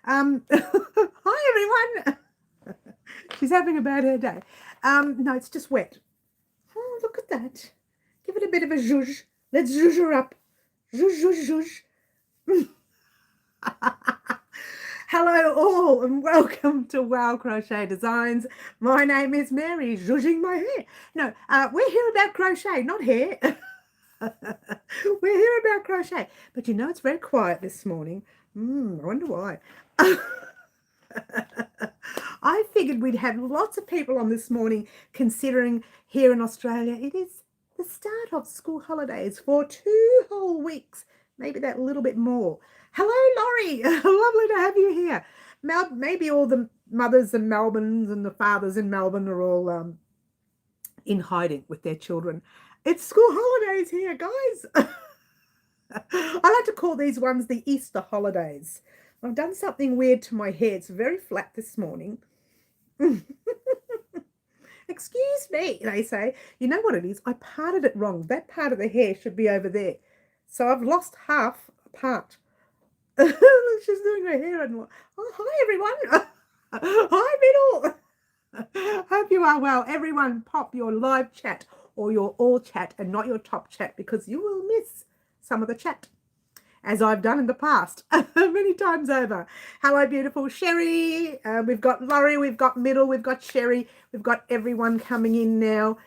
Hi, everyone. She's having a bad hair day. No, it's just wet. Oh, look at that. Give it a bit of a zhuzh. Let's zhuzh her up. Zhuzh, zhuzh, zhuzh. Hello all and welcome to Wow Crochet Designs. My name is Mary, zhuzhing my hair. No, we're here about crochet, not hair. We're here about crochet. But you know, it's very quiet this morning. I wonder why. I figured we'd have lots of people on this morning, considering here in Australia it is the start of school holidays for 2 whole weeks, maybe that little bit more. Hello, Laurie. Lovely to have you here. Maybe all the mothers in Melbourne and the fathers in Melbourne are all in hiding with their children. It's school holidays here, guys. I like to call these ones the Easter holidays. I've done something weird to my hair. It's very flat this morning. Excuse me, they say. You know what it is? I parted it wrong. That part of the hair should be over there. So I've lost half a part. She's doing her hair and oh, hi everyone. Hi Beetle. Hope you are well. Everyone pop your live chat or your all chat and not your top chat, because you will miss some of the chat, as I've done in the past many times over. Hello, beautiful Sherry. We've got Laurie, we've got Middle, we've got Sherry, we've got everyone coming in now.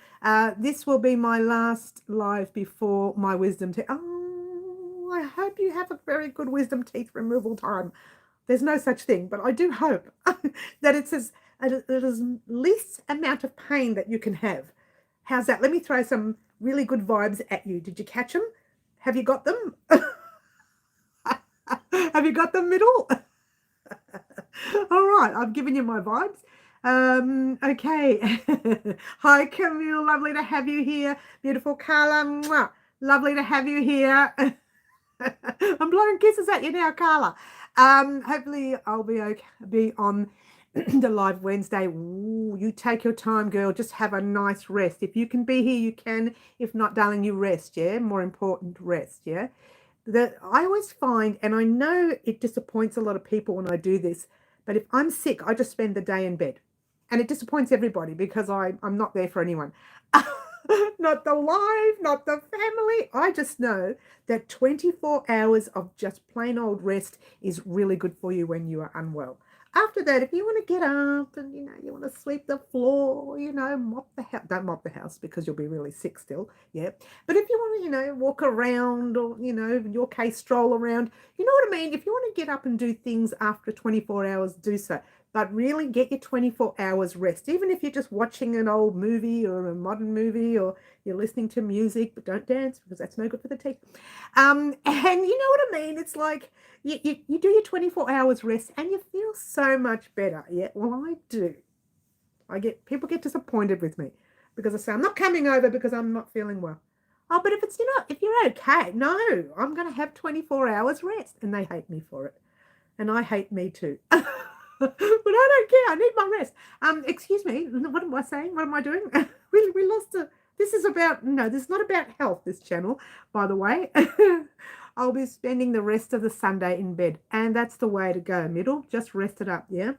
This will be my last live before my wisdom teeth. Oh, I hope you have a very good wisdom teeth removal time. There's no such thing, but I do hope that it's as least amount of pain that you can have. How's that? Let me throw some really good vibes at you. Did you catch them? Have you got them? Have you got the Middle? All right, I've given you my vibes. Okay. Hi, Camille. Lovely to have you here. Beautiful Carla. Mwah. Lovely to have you here. I'm blowing kisses at you now, Carla. Hopefully I'll be on the live Wednesday. Ooh, you take your time, girl. Just have a nice rest. If you can be here, you can. If not, darling, you rest, yeah? More important, rest, yeah? That I always find, and I know it disappoints a lot of people when I do this, but if I'm sick, I just spend the day in bed. And it disappoints everybody because I'm not there for anyone. Not the live, not the family. I just know that 24 hours of just plain old rest is really good for you when you are unwell. After that, if you want to get up and, you want to sweep the floor, mop the house, don't mop the house because you'll be really sick still, yeah. But if you want to, walk around or, in your case, stroll around, you know what I mean? If you want to get up and do things after 24 hours, do so. But really get your 24 hours rest, even if you're just watching an old movie or a modern movie or you're listening to music, but don't dance because that's no good for the teeth. And you know what I mean? It's like you do your 24 hours rest and you feel so much better. Yeah, well, I do. People get disappointed with me because I say, I'm not coming over because I'm not feeling well. Oh, but if you're okay, no, I'm going to have 24 hours rest. And they hate me for it. And I hate me too. But I don't care. I need my rest. Excuse me. What am I saying? What am I doing? we lost a. This is not about health, this channel, by the way. I'll be spending the rest of the Sunday in bed. And that's the way to go. Middle, just rest it up, yeah?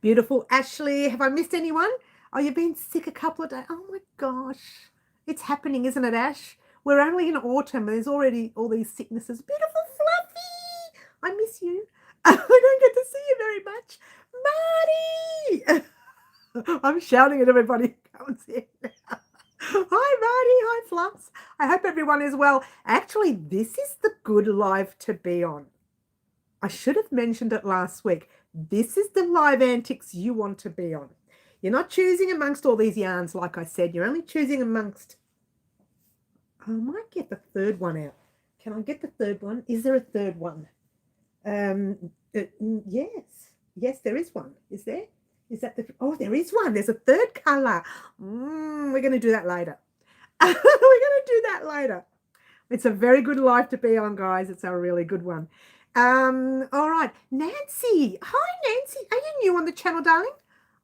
Beautiful Ashley. Have I missed anyone? Oh, you've been sick a couple of days. Oh my gosh. It's happening, isn't it, Ash? We're only in autumn. There's already all these sicknesses. Beautiful Fluffy. I miss you. I don't get to see you very much. Marty! I'm shouting at everybody who comes in. Hi, Marty. Hi, Fluffs. I hope everyone is well. Actually, this is the good live to be on. I should have mentioned it last week. This is the live antics you want to be on. You're not choosing amongst all these yarns, like I said. You're only choosing amongst... I might get the third one out. Can I get the third one? Is there a third one? Yes, there is one. Is there? Is that oh, there is one. There's a third color. We're going to do that later. We're going to do that later. It's a very good live to be on, guys. It's a really good one. All right, Nancy. Hi, Nancy. Are you new on the channel, darling?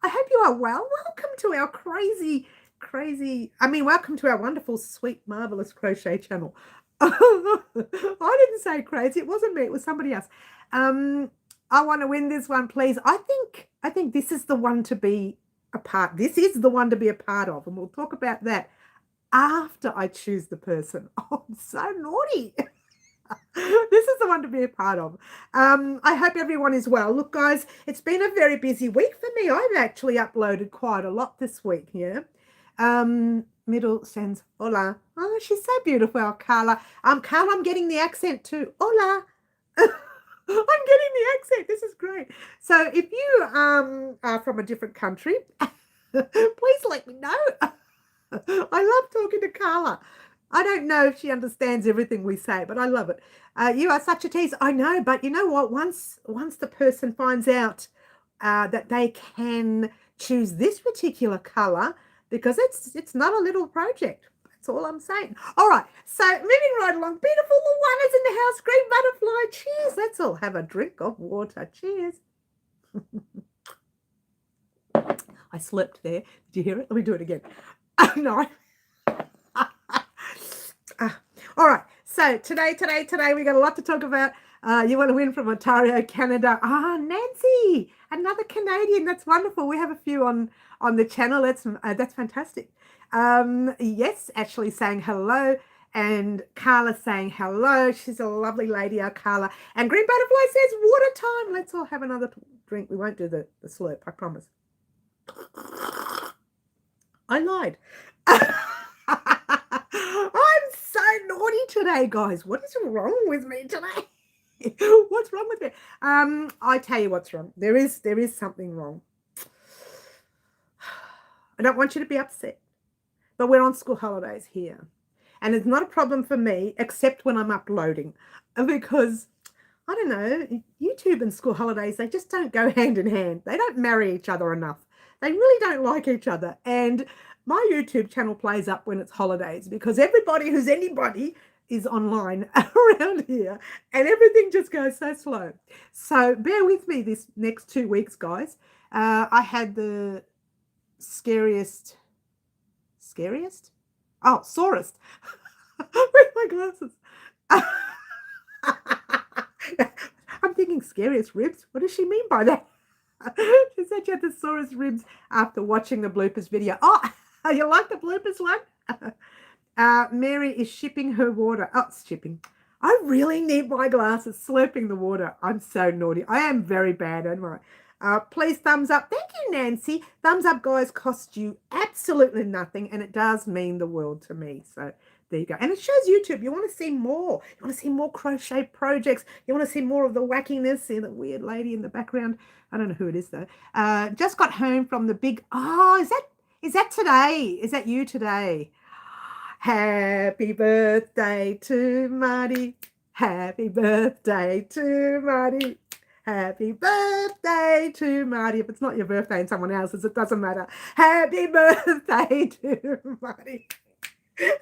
I hope you are well. Welcome to our welcome to our wonderful, sweet, marvelous crochet channel. I didn't say crazy. It wasn't me. It was somebody else. I want to win this one, please. I think this is the one to be a part. This is the one to be a part of, and we'll talk about that after I choose the person. Oh, I'm so naughty. This is the one to be a part of. I hope everyone is well. Look, guys, it's been a very busy week for me. I've actually uploaded quite a lot this week here. Middle sends hola. Oh, she's so beautiful, Carla. Carla, I'm getting the accent too. Hola. I'm getting the accent. This is great. So if you are from a different country, please let me know. I love talking to Carla. I don't know if she understands everything we say, but I love it. You are such a tease. I know, but you know what? Once the person finds out that they can choose this particular color, because it's not a little project. That's all I'm saying. All right, so moving right along. Beautiful, the one is in the house. Green butterfly. Cheers. Let's all have a drink of water. Cheers. I slept there. Did you hear it? Let me do it again. No. All right, so today we got a lot to talk about. You want to win from Ontario, Canada. Nancy, another Canadian. That's wonderful. We have a few on the channel. That's fantastic. Yes, Ashley saying hello, and Carla saying hello. She's a lovely lady, our Carla. And Green Butterfly says water time. Let's all have another drink. We won't do the slurp, I promise. I lied. I'm so naughty today, guys. What is wrong with me today? What's wrong with me? I tell you what's wrong. There is something wrong. I don't want you to be upset, but we're on school holidays here, and it's not a problem for me except when I'm uploading, because I don't know, YouTube and school holidays, they just don't go hand in hand. They don't marry each other enough. They really don't like each other. And my YouTube channel plays up when it's holidays, because everybody who's anybody is online around here, and everything just goes so slow. So bear with me this next 2 weeks, guys. I had the scariest? Oh, sorest. With my glasses. I'm thinking scariest ribs. What does she mean by that? She said she had the sorest ribs after watching the bloopers video. Oh, you like the bloopers one? Mary is shipping her water. Oh, shipping. I really need my glasses. Slurping the water. I'm so naughty. I am very bad, am I? Please thumbs up. Thank you, Nancy. Thumbs up, guys, cost you absolutely nothing, and it does mean the world to me. So there you go. And it shows YouTube. You want to see more. You want to see more crochet projects. You want to see more of the wackiness. See the weird lady in the background. I don't know who it is, though. Just got home from the big... Oh, is that today? Is that you today? Happy birthday to Marty. Happy birthday to Marty. Happy birthday to Marty. If it's not your birthday and someone else's, it doesn't matter. Happy birthday to Marty. I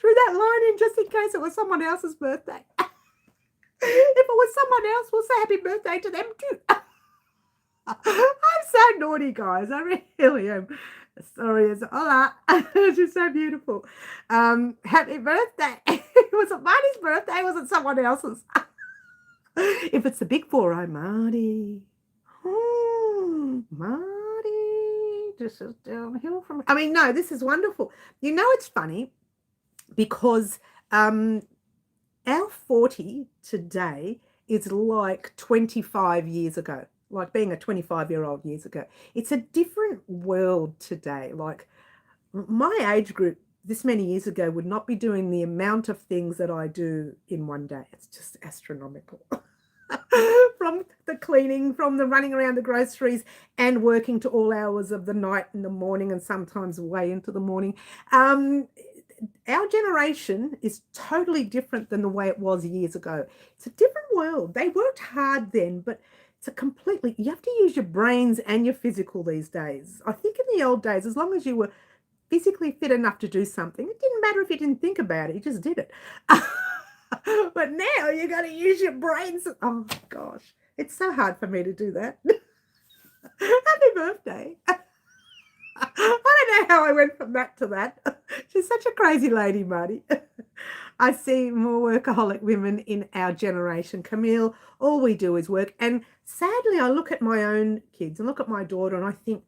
threw that line in just in case it was someone else's birthday. If it was someone else, we'll say happy birthday to them too. I'm so naughty, guys. I really am. Sorry, it's hola. She's so beautiful. Happy birthday. Was it Marty's birthday? Was it someone else's? If it's the big 4-0, Marty. Marty. This is downhill from... I mean, no, this is wonderful. You know, it's funny because our 40 today is like 25 years ago. Like being a 25-year-old years ago. It's a different world today. Like my age group this many years ago would not be doing the amount of things that I do in one day. It's just astronomical. From the cleaning, from the running around the groceries, and working to all hours of the night and the morning, and sometimes way into the morning. Our generation is totally different than the way it was years ago. It's a different world. They worked hard then, but it's a completely... You have to use your brains and your physical these days. I think in the old days, as long as you were physically fit enough to do something, it didn't matter if you didn't think about it, you just did it. But now you got to use your brains. Oh gosh, it's so hard for me to do that. Happy birthday. I don't know how I went from that to that. She's such a crazy lady, Marty. I see more workaholic women in our generation. Camille, all we do is work. And sadly, I look at my own kids and look at my daughter and I think,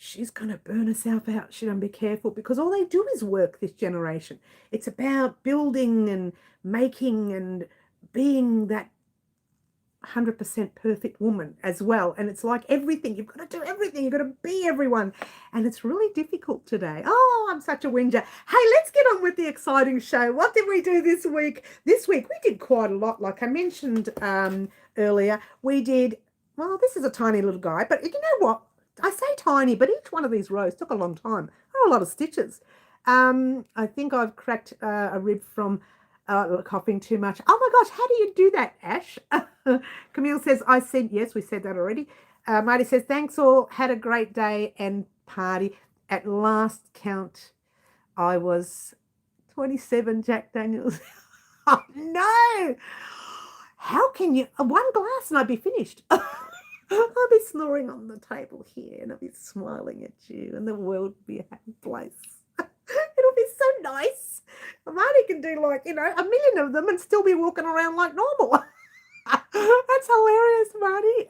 she's going to burn herself out. She don't be careful, because all they do is work, this generation. It's about building and making and being that 100% perfect woman as well. And it's like everything, you've got to do everything, you've got to be everyone, and it's really difficult today. Oh, I'm such a whinger. Hey, let's get on with the exciting show. What did we do this week? This week we did quite a lot. Like I mentioned earlier, we did, well, this is a tiny little guy, but you know what, I say tiny, but each one of these rows took a long time. There are a lot of stitches. I think I've cracked a rib from coughing too much. Oh my gosh, how do you do that, Ash? Camille says, I said, yes, we said that already. Marty says, thanks all, had a great day and party. At last count, I was 27, Jack Daniels. Oh no! How can you, one glass and I'd be finished. I'll be snoring on the table here and I'll be smiling at you and the world will be a happy place. It'll be so nice. Marty can do like, you know, 1 million of them and still be walking around like normal. That's hilarious, Marty.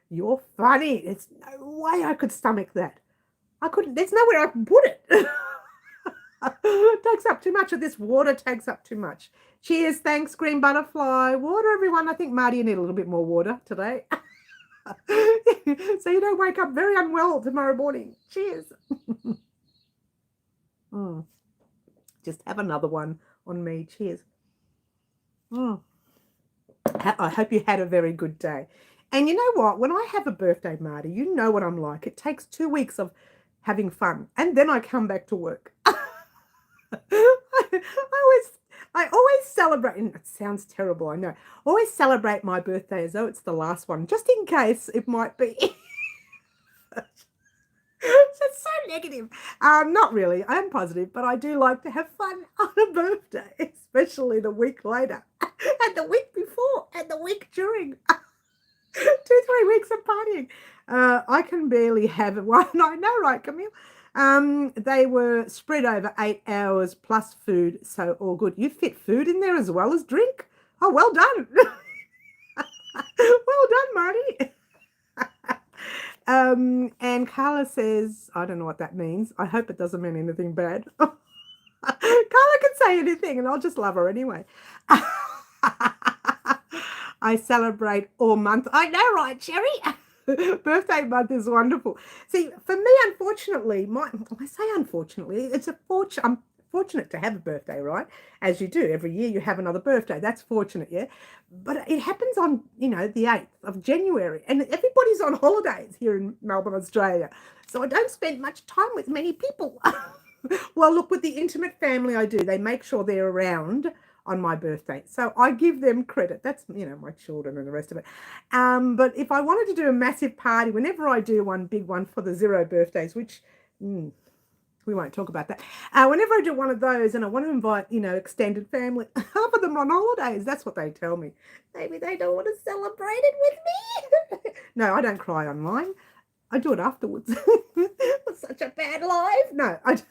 You're funny. There's no way I could stomach that. I couldn't, there's nowhere I can put it. It takes up too much of this water, takes up too much. Cheers, thanks, Green Butterfly. Water, everyone. I think, Marty, you need a little bit more water today. So you don't wake up very unwell tomorrow morning. Cheers. Just have another one on me. Cheers. I hope you had a very good day. And you know what? When I have a birthday, Marty, you know what I'm like. It takes 2 weeks of having fun. And then I come back to work. I always celebrate, and it sounds terrible, I know. Always celebrate my birthday as though it's the last one, just in case it might be. It's so negative. Not really. I'm positive, but I do like to have fun on a birthday, especially the week later, and the week before, and the week during. 2-3 weeks of partying. I can barely have one. I know, right, Camille? They were spread over 8 hours plus food, so all good. You fit food in there as well as drink? Oh, well done. Well done, Marty. And Carla says, I don't know what that means. I hope it doesn't mean anything bad. Carla can say anything and I'll just love her anyway. I celebrate all month. I know, right, Sherry? Birthday month is wonderful. See, for me, unfortunately, I say unfortunately, it's I'm fortunate to have a birthday, right? As you do. Every year you have another birthday. That's fortunate, yeah? But it happens on, you know, the 8th of January. And everybody's on holidays here in Melbourne, Australia. So I don't spend much time with many people. Well, look, with the intimate family I do, they make sure they're around on my birthday. So I give them credit. That's, you know, my children and the rest of it. But if I wanted to do a massive party, whenever I do one big one for the 0 birthdays, which we won't talk about that. Whenever I do one of those and I want to invite, you know, extended family, half of them are on holidays. That's what they tell me. Maybe they don't want to celebrate it with me. No, I don't cry online. I do it afterwards. It's such a bad life. No, I don't.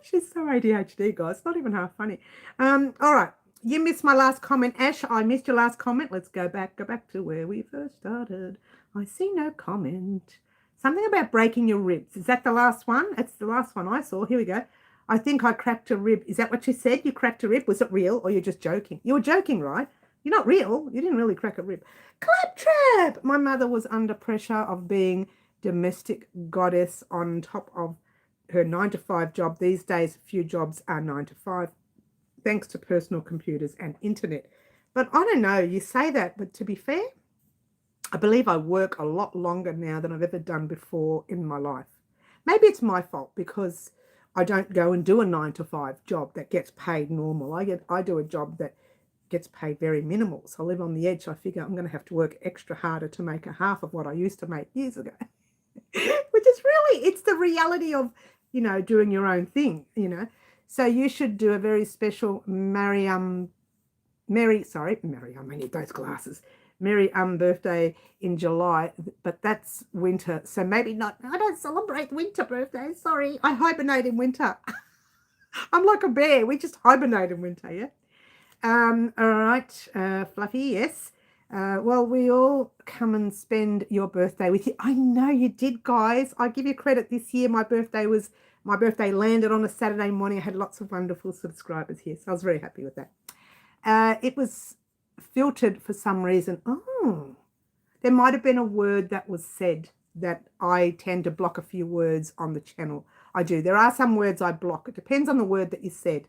She's so ADHD, guys. It's not even half funny. All right. You missed my last comment, Ash. I missed your last comment. Let's go back to where we first started. I see no comment. Something about breaking your ribs. Is that the last one? It's the last one I saw. Here we go. I think I cracked a rib. Is that what you said? You cracked a rib? Was it real or you're just joking? You were joking, right? You're not real. You didn't really crack a rib. Claptrap! My mother was under pressure of being domestic goddess on top of her 9-to-5 job. These days, few jobs are 9-to-5, thanks to personal computers and internet. But I don't know, you say that, but to be fair, I believe I work a lot longer now than I've ever done before in my life. Maybe it's my fault because I don't go and do a 9-to-5 job that gets paid normal. I do a job that gets paid very minimal. So I live on the edge. I figure I'm going to have to work extra harder to make a half of what I used to make years ago. Which is really, it's the reality of, you know, doing your own thing, you know. So you should do a very special Mary, I need those glasses. Merry birthday in July, but that's winter, so maybe not. I don't celebrate winter birthdays. Sorry, I hibernate in winter. I'm like a bear. We just hibernate in winter, yeah. All right, Fluffy, yes. Well, we all come and spend your birthday with you. I know you did, guys. I give you credit this year. My birthday landed on a Saturday morning. I had lots of wonderful subscribers here, so I was very happy with that. It was filtered for some reason. Oh, there might have been a word that was said that I tend to block a few words on the channel. I do. There are some words I block. It depends on the word that you said.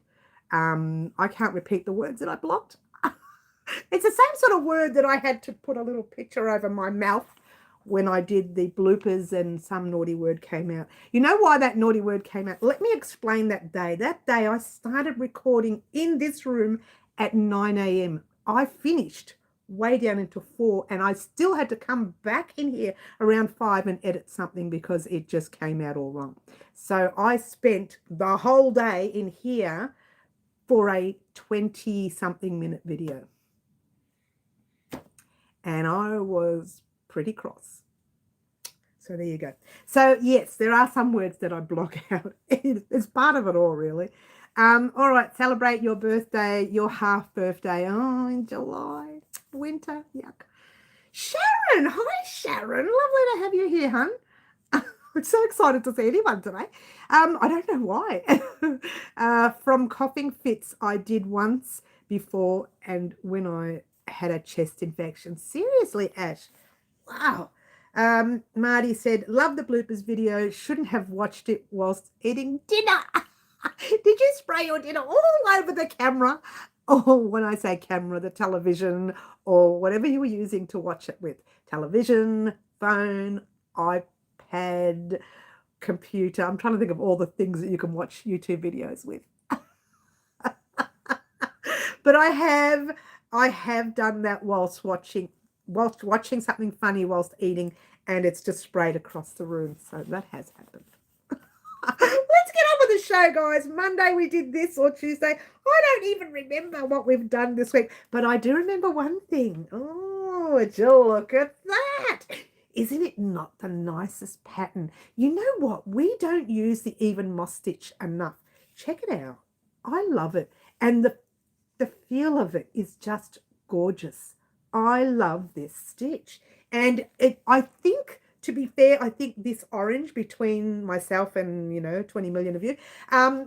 I can't repeat the words that I blocked. It's the same sort of word that I had to put a little picture over my mouth when I did the bloopers and some naughty word came out. You know why that naughty word came out? Let me explain that day. That day I started recording in this room at 9 a.m. I finished way down into 4 and I still had to come back in here around 5 and edit something because it just came out all wrong. So I spent the whole day in here for a 20-something minute video. And I was pretty cross. So there you go. So yes, there are some words that I block out. It's part of it all, really. All right, celebrate your birthday, your half birthday. Oh, in July, winter, yuck. Sharon, hi Sharon. Lovely to have you here, hun. I'm so excited to see anyone today. I don't know why. From coughing fits I did once before and when I had a chest infection. Seriously, Ash. Wow. Marty said, love the bloopers video. Shouldn't have watched it whilst eating dinner. Did you spray your dinner all over the camera? Or when I say camera, the television or whatever you were using to watch it with. Television, phone, iPad, computer. I'm trying to think of all the things that you can watch YouTube videos with. But I have done that whilst watching something funny whilst eating, and it's just sprayed across the room. So that has happened. Let's get on with the show, guys. Monday we did this, or Tuesday. I don't even remember what we've done this week, but I do remember one thing. Oh, would you look at that? Isn't it not the nicest pattern? You know what? We don't use the even moss stitch enough. Check it out. I love it. And the feel of it is just gorgeous. I love this stitch. And I think, to be fair, I think this orange, between myself and, 20 million of you, I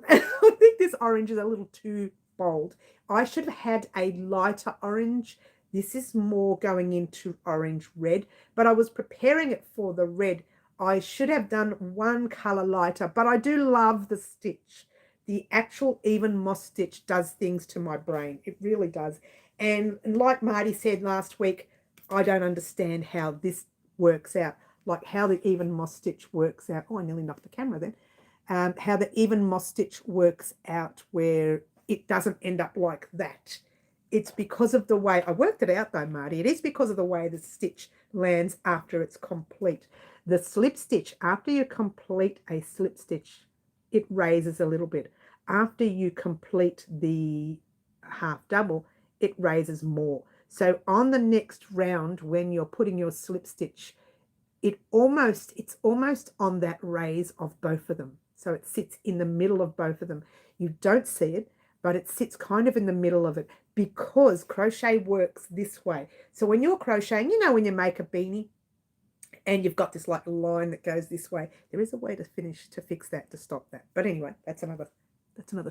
think this orange is a little too bold. I should have had a lighter orange. This is more going into orange red, but I was preparing it for the red. I should have done one color lighter, but I do love the stitch. The actual even moss stitch does things to my brain. It really does. And like Marty said last week, I don't understand how this works out, like how the even moss stitch works out. Oh, I nearly knocked the camera then. How the even moss stitch works out where it doesn't end up like that. It's because of the way, I worked it out though, Marty. It is because of the way the stitch lands after it's complete. The slip stitch, after you complete a slip stitch, it raises a little bit. After you complete the half double, it raises more. So on the next round, when you're putting your slip stitch, it's almost on that raise of both of them. So it sits in the middle of both of them. You don't see it, but it sits kind of in the middle of it because crochet works this way. So when you're crocheting, when you make a beanie and you've got this like line that goes this way, there is a way to fix that, to stop that. But anyway, that's another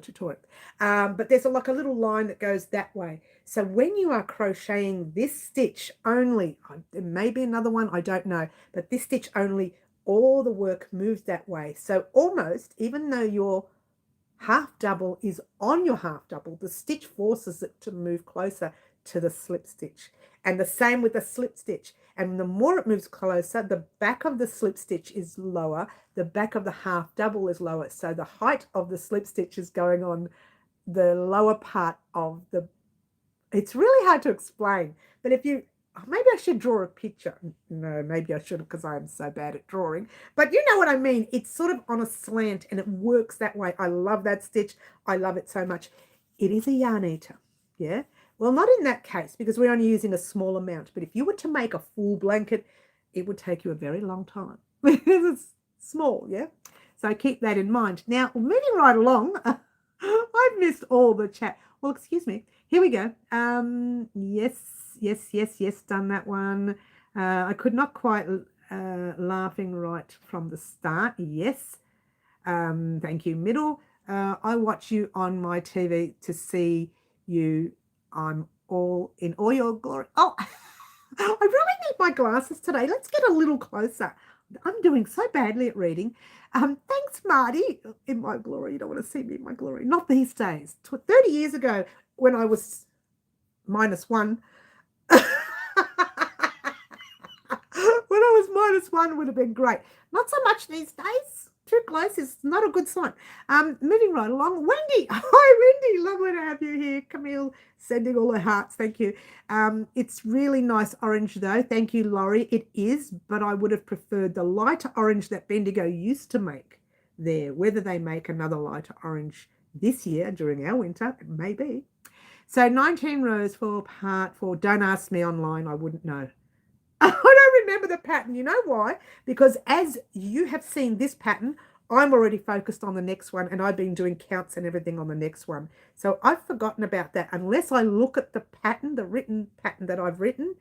tutorial. But there's like a little line that goes that way. So when you are crocheting this stitch only, there may be another one, I don't know, but this stitch only, all the work moves that way. So almost, even though your half double is on your half double, the stitch forces it to move closer to the slip stitch. And the same with the slip stitch. And the more it moves closer, the back of the slip stitch is lower, the back of the half double is lower. So the height of the slip stitch is going on the lower part of the, it's really hard to explain. But if you, maybe I should draw a picture. No, maybe I shouldn't because I am so bad at drawing. But you know what I mean. It's sort of on a slant and it works that way. I love that stitch. I love it so much. It is a yarn eater, yeah? Well, not in that case because we're only using a small amount. But if you were to make a full blanket, it would take you a very long time because it's small, yeah? So keep that in mind. Now, moving right along, I've missed all the chat. Well, excuse me. Here we go. Yes, done that one. I could not quite laughing right from the start. Yes. Thank you, middle. I watch you on my TV to see you. I'm all in all your glory. Oh, I really need my glasses today. Let's get a little closer. I'm doing so badly at reading. Thanks, Marty. In my glory. You don't want to see me in my glory. Not these days. 30 years ago when I was -1. When I was -1 would have been great. Not so much these days. Too close is not a good sign. Moving right along. Wendy. Hi, Wendy. Lovely to have you here. Camille sending all her hearts. Thank you. It's really nice orange, though. Thank you, Laurie. It is, but I would have preferred the lighter orange that Bendigo used to make there. Whether they make another lighter orange this year during our winter, maybe. So 19 rows for part 4. Don't ask me online. I wouldn't know. I don't remember the pattern. You know why? Because as you have seen this pattern, I'm already focused on the next one, and I've been doing counts and everything on the next one. So I've forgotten about that. Unless I look at the pattern, the written pattern that I've written,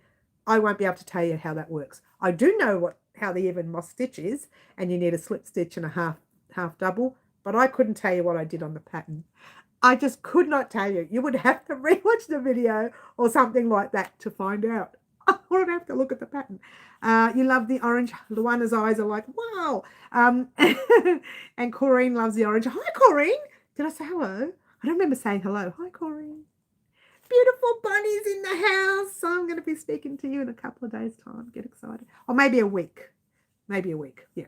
I won't be able to tell you how that works. I do know how the even moss stitch is, and you need a slip stitch and a half double, but I couldn't tell you what I did on the pattern. I just could not tell you. You would have to rewatch the video or something like that to find out. I would have to look at the pattern. You love the orange. Luana's eyes are like, wow. And Corrine loves the orange. Hi, Corrine. Did I say hello? I don't remember saying hello. Hi, Corrine. Beautiful bunnies in the house. So I'm going to be speaking to you in a couple of days' time. Get excited. Or maybe a week. Yeah.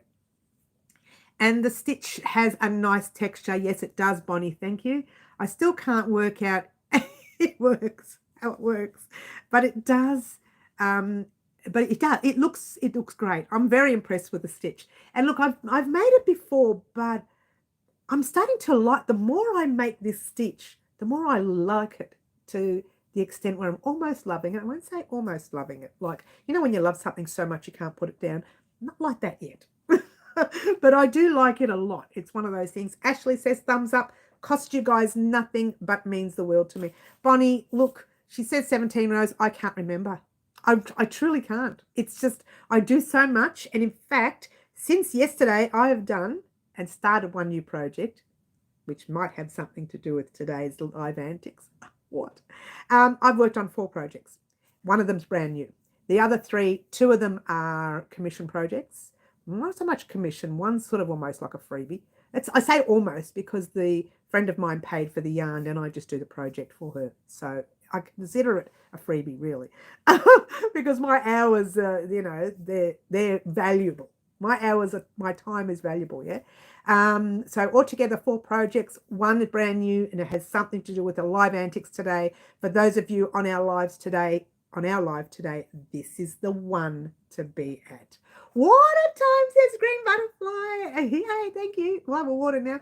And the stitch has a nice texture. Yes, it does, Bonnie. Thank you. I still can't work out how it works. But it does. But it does. It looks great. I'm very impressed with the stitch. And look, I've made it before, but I'm starting to like. The more I make this stitch, the more I like it to the extent where I'm almost loving it. I won't say almost loving it. Like, you know, when you love something so much you can't put it down. Not like that yet. But I do like it a lot. It's one of those things. Ashley says thumbs up. Cost you guys nothing but means the world to me. Bonnie, look, she says 17 rows. I can't remember. I truly can't. It's just I do so much. And in fact, since yesterday, I have done and started one new project, which might have something to do with today's live antics. What? I've worked on 4 projects. One of them's brand new. The other 3, 2 of them are commission projects. Not so much commission. One's sort of almost like a freebie. I say almost because the friend of mine paid for the yarn and I just do the project for her. So I consider it a freebie, really, because my hours, they're valuable. My time is valuable, yeah. So altogether 4 projects. One is brand new and it has something to do with the live antics today. For those of you on our live today, this is the one to be at. Water time, says Green Butterfly. Yay, thank you. We'll have a water now.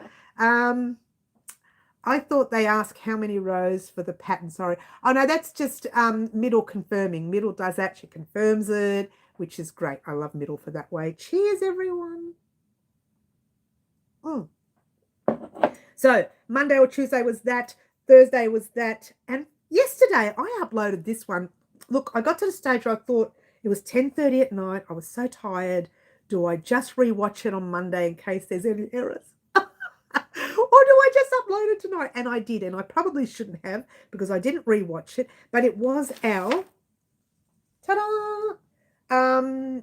I thought they asked how many rows for the pattern. Sorry. Oh, no, that's just Middle confirming. Middle does that. She confirms it, which is great. I love Middle for that way. Cheers, everyone. So Monday or Tuesday was that. Thursday was that. And yesterday I uploaded this one. Look, I got to the stage where I thought it was 10:30 at night. I was so tired. Do I just rewatch it on Monday in case there's any errors? Or do I just upload it tonight? And I did, and I probably shouldn't have because I didn't rewatch it. But it was our ta-da!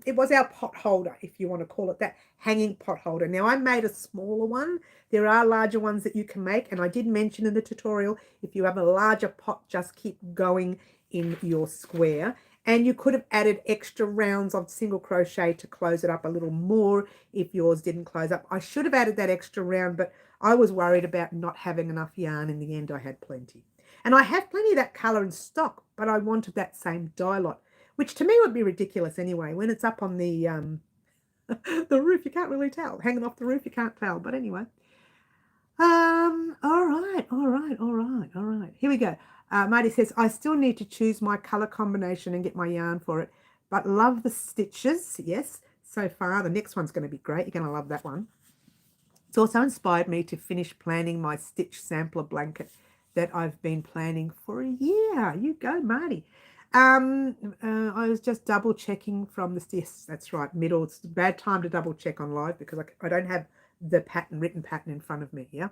It was our pot holder, if you want to call it that, hanging pot holder. Now I made a smaller one. There are larger ones that you can make, and I did mention in the tutorial, if you have a larger pot, just keep going in your square. And you could have added extra rounds of single crochet to close it up a little more if yours didn't close up. I should have added that extra round, but I was worried about not having enough yarn. In the end, I had plenty. And I have plenty of that colour in stock, but I wanted that same dye lot, which to me would be ridiculous anyway. When it's up on the the roof, you can't really tell. Hanging off the roof, you can't tell. But anyway. All right. Here we go. Marty says, I still need to choose my color combination and get my yarn for it, but love the stitches. Yes, so far. The next one's going to be great. You're going to love that one. It's also inspired me to finish planning my stitch sampler blanket that I've been planning for a year. You go, Marty. I was just double checking from the, yes, that's right, middle. It's a bad time to double check on live because I don't have the written pattern in front of me. Yeah.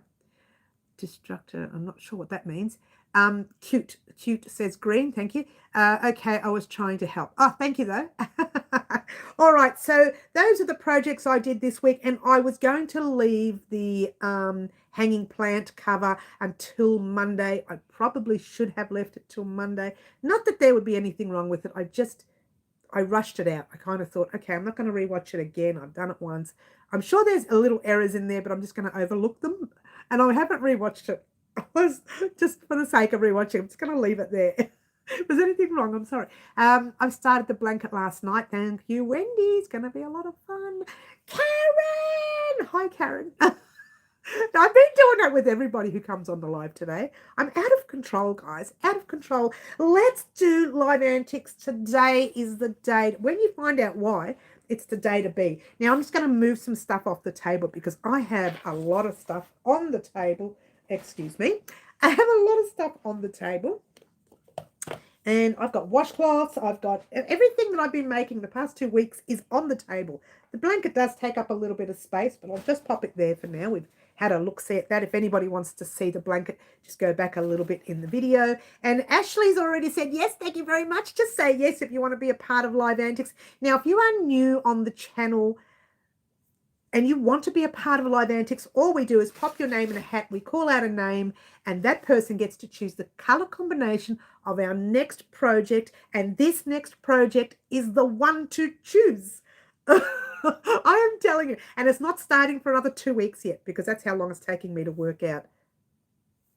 Destructor, I'm not sure what that means. Cute says green, thank you. Okay, I was trying to help. Oh, thank you though. All right, so those are the projects I did this week, and I was going to leave the hanging plant cover until Monday. I probably should have left it till Monday. Not that there would be anything wrong with it. I rushed it out. I kind of thought, okay, I'm not going to rewatch it again. I've done it once. I'm sure there's a little errors in there, but I'm just going to overlook them. And I haven't rewatched it. I was just for the sake of rewatching. I'm just going to leave it there. Was anything wrong? I'm sorry. I started the blanket last night. Thank you, Wendy. It's going to be a lot of fun. Karen! Hi, Karen. I've been doing that with everybody who comes on the live today. I'm out of control, guys. Out of control. Let's do live antics. Today is the day. When you find out why, it's the day to be. Now, I'm just going to move some stuff off the table because I have a lot of stuff on the table. Excuse me. I have a lot of stuff on the table. And I've got washcloths. I've got everything that I've been making the past 2 weeks is on the table. The blanket does take up a little bit of space, but I'll just pop it there for now. We've had a look-see at that. If anybody wants to see the blanket, just go back a little bit in the video. And Ashley's already said, yes, thank you very much. Just say yes if you want to be a part of Live Antics. Now, if you are new on the channel and you want to be a part of Live Antics, all we do is pop your name in a hat. We call out a name, and that person gets to choose the color combination of our next project. And this next project is the one to choose. I am telling you. And it's not starting for another 2 weeks yet because that's how long it's taking me to work out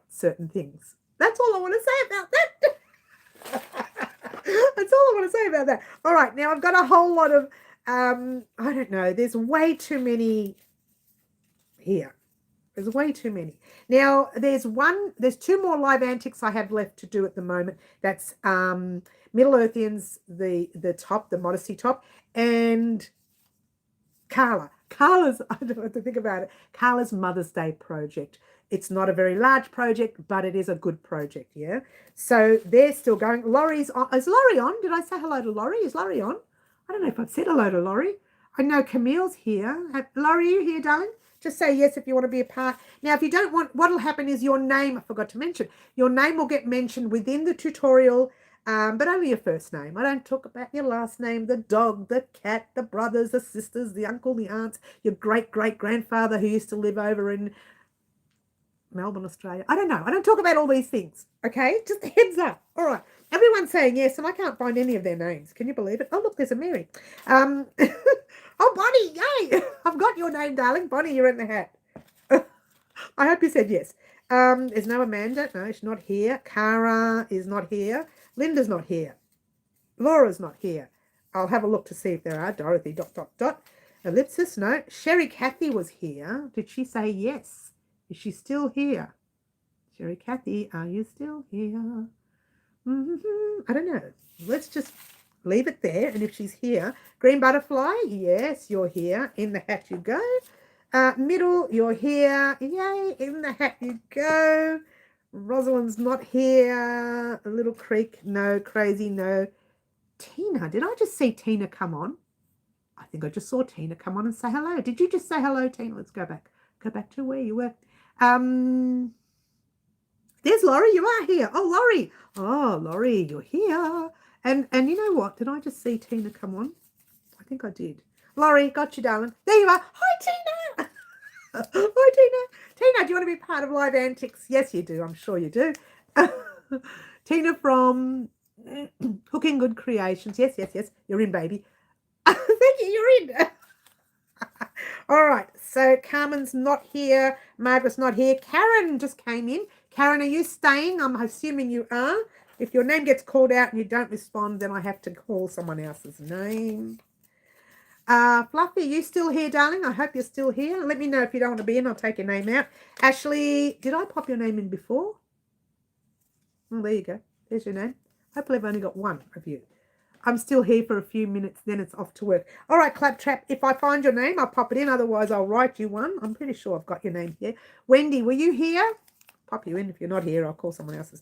certain things. That's all I want to say about that. That's all I want to say about that. All right. Now I've got a whole lot of, I don't know. There's way too many here. There's way too many. Now, there's 2 more live antics I have left to do at the moment. That's Middle Earthians, the top, the modesty top, and Carla's, I don't have to think about it, Carla's Mother's Day project. It's not a very large project, but it is a good project, yeah? So they're still going. Laurie's on. Is Laurie on? Did I say hello to Laurie? Is Laurie on? I don't know if I've said hello to Laurie. I know Camille's here. Laurie, are you here, darling? Just say yes if you want to be a part. Now, if you don't want, what will happen is your name, I forgot to mention, your name will get mentioned within the tutorial, but only your first name. I don't talk about your last name, the dog, the cat, the brothers, the sisters, the uncle, the aunts, your great-great-grandfather who used to live over in Melbourne, Australia. I don't know. I don't talk about all these things, okay? Just a heads up. All right. Everyone's saying yes, and I can't find any of their names. Can you believe it? Oh, look, there's a Mary. Oh, Bonnie, yay. I've got your name, darling. Bonnie, you're in the hat. I hope you said yes. There's no Amanda. No, she's not here. Cara is not here. Linda's not here. Laura's not here. I'll have a look to see if there are. Dorothy, ... Ellipsis, no. Sherry Cathy was here. Did she say yes? Is she still here? Sherry Cathy, are you still here? I don't know. Let's just leave it there. And if she's here, Green Butterfly, yes, you're here. In the hat you go. Middle, you're here. Yay, in the hat you go. Rosalind's not here. Little Creek, no. Crazy, no. Tina, did I just see Tina come on? I think I just saw Tina come on and say hello. Did you just say hello, Tina? Let's go back. Go back to where you were. There's Laurie. You are here. Oh, Laurie. Oh, Laurie, you're here. And you know what? Did I just see Tina come on? I think I did. Laurie, got you, darling. There you are. Hi, Tina. Hi, Tina. Tina, do you want to be part of Live Antics? Yes, you do. I'm sure you do. Tina from Hooking Good Creations. Yes, yes, yes. You're in, baby. Thank you. You're in. All right. So Carmen's not here. Margaret's not here. Karen just came in. Karen, are you staying? I'm assuming you are. If your name gets called out and you don't respond, then I have to call someone else's name. Fluffy, are you still here, darling? I hope you're still here. Let me know if you don't want to be in. I'll take your name out. Ashley, did I pop your name in before? Oh, there you go. There's your name. Hopefully I've only got one of you. I'm still here for a few minutes, then it's off to work. All right, Claptrap, if I find your name, I'll pop it in. Otherwise, I'll write you one. I'm pretty sure I've got your name here. Wendy, were you here? Pop you in. If you're not here, I'll call someone else's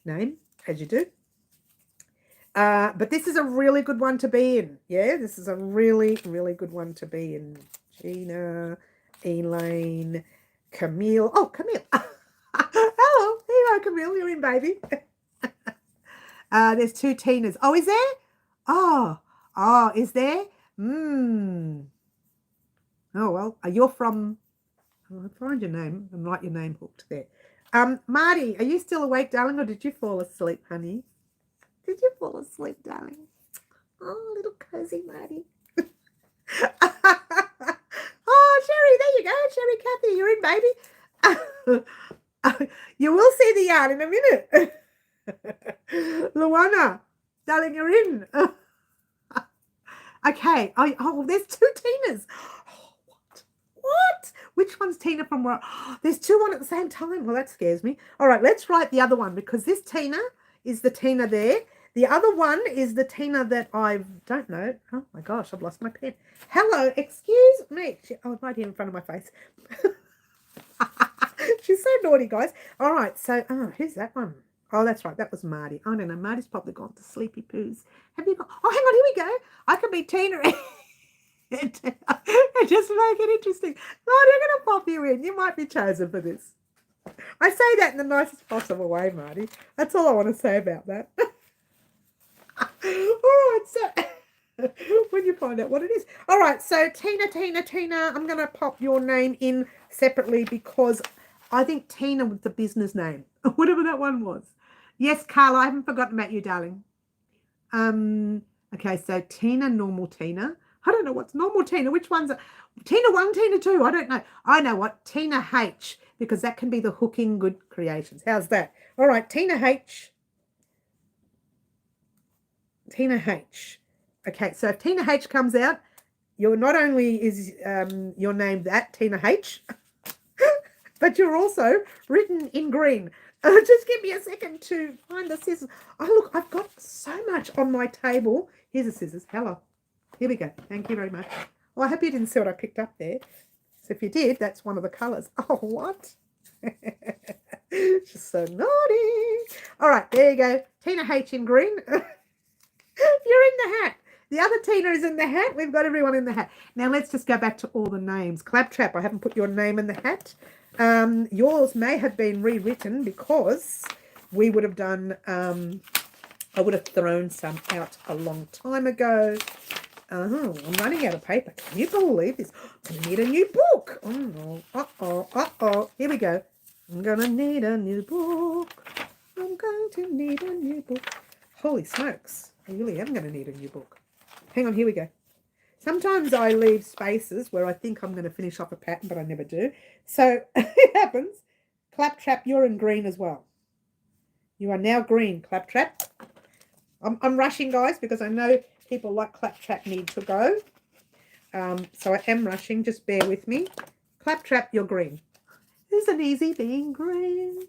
name, as you do. But this is a really good one to be in. Yeah, this is a really, really good one to be in. Gina, Elaine, Camille. Oh, Camille. Hello. Hello, Camille. You're in, baby. There's 2 Tinas. Oh, is there? Oh, is there? Oh, well, you're from... I'll find your name and write your name hooked there. Marty, are you still awake, darling, or did you fall asleep, honey? Did you fall asleep, darling? Oh, little cozy Marty. Oh, Sherry, there you go. Sherry Cathy, you're in, baby. You will see the yarn in a minute. Luana, darling, you're in. Okay. Oh, there's 2 Tinas. Oh, what? Which one's Tina from where? Oh, there's 2 on at the same time. Well, that scares me. All right, let's write the other one because this Tina is the Tina there. The other one is the Tina that I don't know. Oh, my gosh, I've lost my pen. Hello, excuse me. Oh, right here in front of my face. She's so naughty, guys. All right, so, who's that one? Oh, that's right. That was Marty. I don't know. Marty's probably gone to sleepy poos. Have you got... Oh, hang on. Here we go. I can be Tina. Just make it interesting. Marty, I'm going to pop you in. You might be chosen for this. I say that in the nicest possible way, Marty. That's all I want to say about that. All right, so... when you find out what it is. All right, so Tina, I'm going to pop your name in separately because I think Tina was the business name. Whatever that one was. Yes, Carla, I haven't forgotten about you, darling. Okay, so Tina, normal Tina. I don't know what's normal Tina. Which one's Tina 1, Tina 2? I don't know. I know what. Tina H, because that can be the Hooking Good Creations. How's that? All right, Tina H. Tina H. Okay, so if Tina H comes out, you're not only is your name that, Tina H, but you're also written in green. Just give me a second to find the scissors. Oh, look, I've got so much on my table. Here's the scissors. Hello. Here we go. Thank you very much. Well, I hope you didn't see what I picked up there. So if you did, that's one of the colours. Oh, what? She's so naughty. All right, there you go. Tina H in green. You're in the hat. The other Tina is in the hat. We've got everyone in the hat. Now, let's just go back to all the names. Claptrap, I haven't put your name in the hat. Yours may have been rewritten because we would have done, I would have thrown some out a long time ago. Oh, I'm running out of paper. Can you believe this? I'm going to need a new book. Oh, no. Uh-oh. Here we go. I'm going to need a new book. I'm going to need a new book. Holy smokes. I really am going to need a new book. Hang on, here we go. Sometimes I leave spaces where I think I'm going to finish off a pattern, but I never do. So it happens. Claptrap, you're in green as well. You are now green, Claptrap. I'm rushing, guys, because I know people like Claptrap need to go. So I am rushing. Just bear with me. Claptrap, you're green. Isn't easy being green.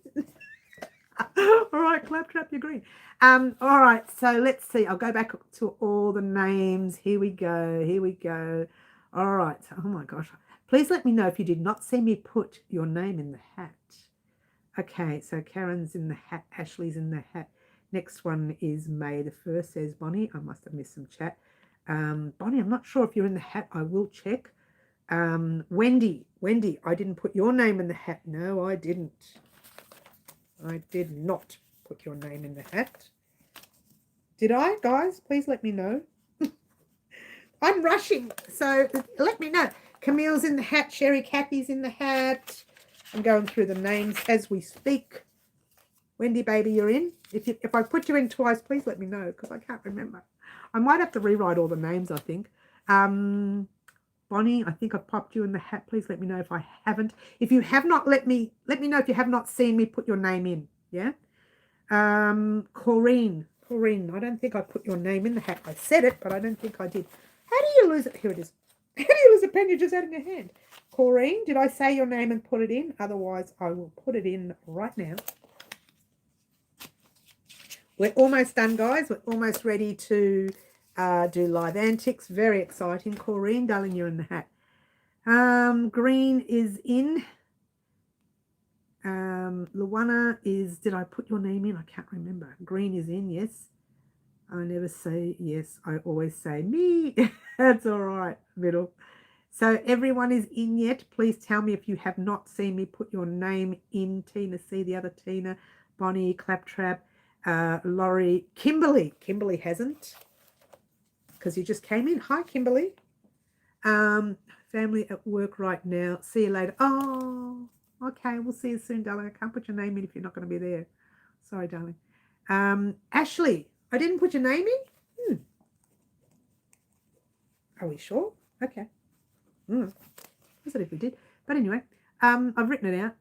All right, Claptrap, you're green. All right, so let's see. I'll go back to all the names. Here we go. All right. Oh, my gosh. Please let me know if you did not see me put your name in the hat. Okay, so Karen's in the hat. Ashley's in the hat. Next one is May the 1st, says Bonnie. I must have missed some chat. Bonnie, I'm not sure if you're in the hat. I will check. Wendy, I didn't put your name in the hat. No, I didn't. I did not put your name in the hat. Did I, guys? Please let me know. I'm rushing, so let me know. Camille's in the hat. Sherry Cathy's in the hat. I'm going through the names as we speak. Wendy, baby, you're in. If I put you in twice, please let me know because I can't remember. I might have to rewrite all the names, I think. Bonnie, I think I've popped you in the hat. Please let me know if I haven't. If you have not, let me know if you have not seen me put your name in. Yeah. Corrine, I don't think I put your name in the hat. I said it, but I don't think I did. How do you lose it? Here it is. How do you lose a pen you just had in your hand? Corrine, did I say your name and put it in? Otherwise, I will put it in right now. We're almost done, guys. We're almost ready to do live antics. Very exciting. Corrine, darling, you're in the hat. Green is in. Luana is, did I put your name in? I can't remember. Green is in, yes. I never say yes. I always say me. That's all right, Beetle. So everyone is in yet. Please tell me if you have not seen me put your name in. Tina C, the other Tina, Bonnie, Claptrap, Laurie, Kimberly. Kimberly hasn't because you just came in. Hi, Kimberly. Family at work right now. See you later. Oh, okay. We'll see you soon, darling. I can't put your name in if you're not going to be there. Sorry, darling. Ashley, I didn't put your name in. Are we sure? Okay. I said if we did. But anyway, I've written it out.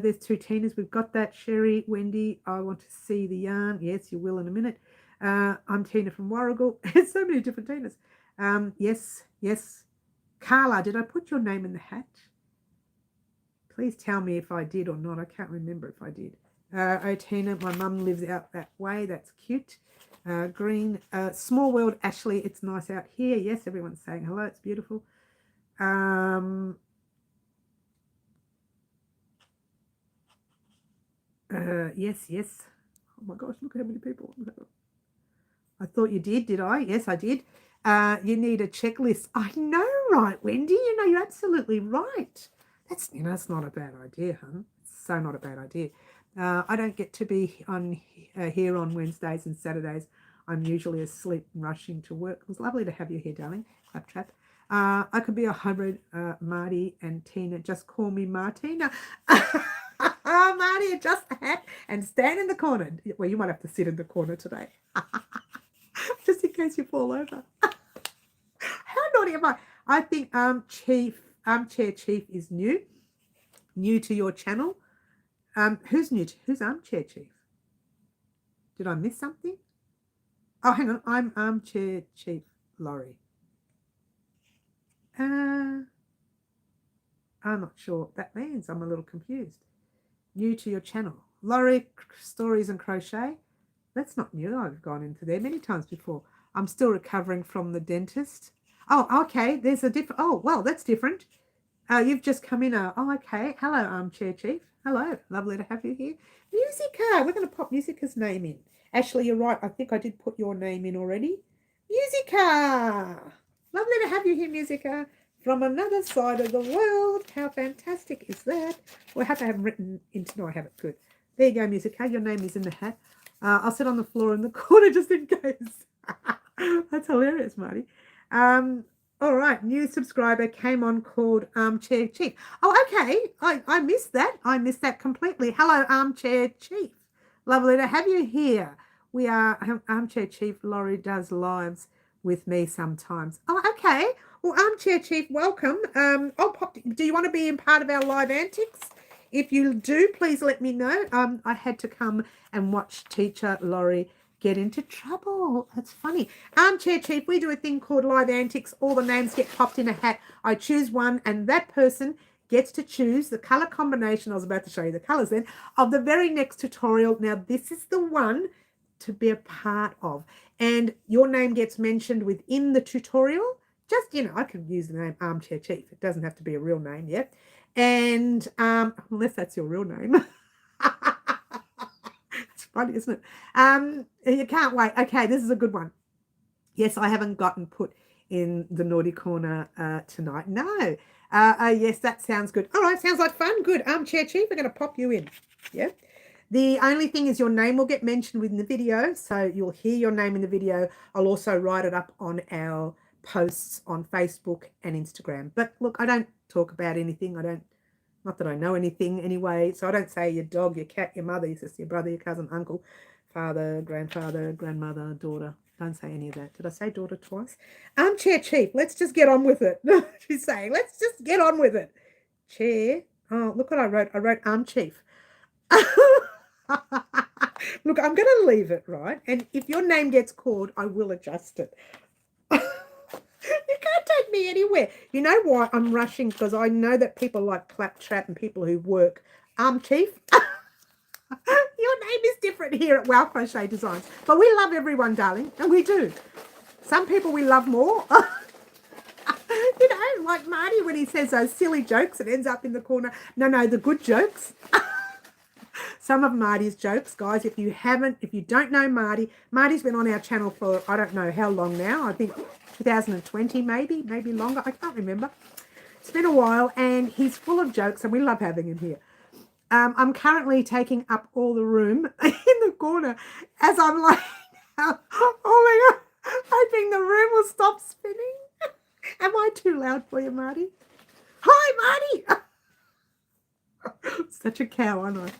There's 2 Tinas. We've got that. Sherry, Wendy, I want to see the yarn. Yes, you will in a minute. I'm Tina from Warrigal. There's so many different Tinas. Yes, yes. Carla, did I put your name in the hat? Please tell me if I did or not. I can't remember if I did. Oh, Tina, my mum lives out that way. That's cute. Green. Small world, Ashley. It's nice out here. Yes, everyone's saying hello. It's beautiful. Yes, yes. Oh my gosh, look at how many people. I thought you did I? Yes, I did. You need a checklist. I know, right, Wendy? You know, you're absolutely right. That's, you know, it's not a bad idea, huh? It's so not a bad idea. I don't get to be on here on Wednesdays and Saturdays. I'm usually asleep and rushing to work. It was lovely to have you here, darling. Claptrap. I could be a hybrid, Marty and Tina. Just call me Martina. Oh, Marty, adjust the hat and stand in the corner. Well, you might have to sit in the corner today. Just in case you fall over. How naughty am I? I think Armchair Chief is new to your channel. Who's new? Who's Armchair Chief? Did I miss something? Oh, hang on. I'm Armchair Chief Laurie. I'm not sure what that means. I'm a little confused. New to your channel. Laurie Stories and Crochet. That's not new. I've gone into there many times before. I'm still recovering from the dentist. Oh, okay. There's a different. Oh, well, that's different. You've just come in. Oh, okay. Hello, Armchair Chief. Hello. Lovely to have you here. Musica. We're going to pop Musica's name in. Ashley, you're right. I think I did put your name in already. Musica. Lovely to have you here, Musica. From another side of the world. How fantastic is that? Well, I have to have them written into. No, I have it. Good. There you go, Musica. Your name is in the hat. I'll sit on the floor in the corner just in case. That's hilarious, Marty. All right. New subscriber came on called Armchair Chief. Oh, okay. I missed that. I missed that completely. Hello, Armchair Chief. Lovely to have you here. We are Armchair Chief. Laurie does lives with me sometimes. Oh, okay. Well, Armchair Chief, welcome. I'll pop. Do you want to be in part of our live antics? If you do, please let me know. I had to come and watch teacher Laurie get into trouble. That's funny. Armchair Chief, we do a thing called live antics. All the names get popped in a hat. I choose one, and that person gets to choose the color combination. I was about to show you the colors then of the very next tutorial. Now, this is the one to be a part of, and your name gets mentioned within the tutorial. Just, you know, I can use the name Armchair Chief. It doesn't have to be a real name yet. And unless that's your real name. It's funny, isn't it? You can't wait. Okay, this is a good one. Yes, I haven't gotten put in the naughty corner tonight. No. Yes, that sounds good. All right, sounds like fun. Good. Armchair Chief, we're going to pop you in. Yeah. The only thing is your name will get mentioned within the video, so you'll hear your name in the video. I'll also write it up on our posts on Facebook and Instagram. But look, I don't talk about anything. Not that I know anything anyway. So I don't say your dog, your cat, your mother, your sister, your brother, your cousin, uncle, father, grandfather, grandmother, daughter. Don't say any of that. Did I say daughter twice? Armchair Chief, let's just get on with it. She's saying, let's just get on with it. Chair. Oh, look what I wrote. I wrote Arm Chief. Look, I'm going to leave it, right? And if your name gets called, I will adjust it. You can't take me anywhere. You know why I'm rushing? Because I know that people like Claptrap and people who work. Chief, your name is different here at Wow Crochet Designs. But we love everyone, darling, and we do. Some people we love more. You know, like Marty when he says those silly jokes and ends up in the corner. No, the good jokes. Some of Marty's jokes, guys, if you don't know Marty's been on our channel for, I don't know how long now. I think 2020 maybe longer. I can't remember. It's been a while, and he's full of jokes, and we love having him here. I'm currently taking up all the room in the corner as I'm like, hoping the room will stop spinning. Am I too loud for you, Marty? Hi, Marty! Such a cow, aren't I?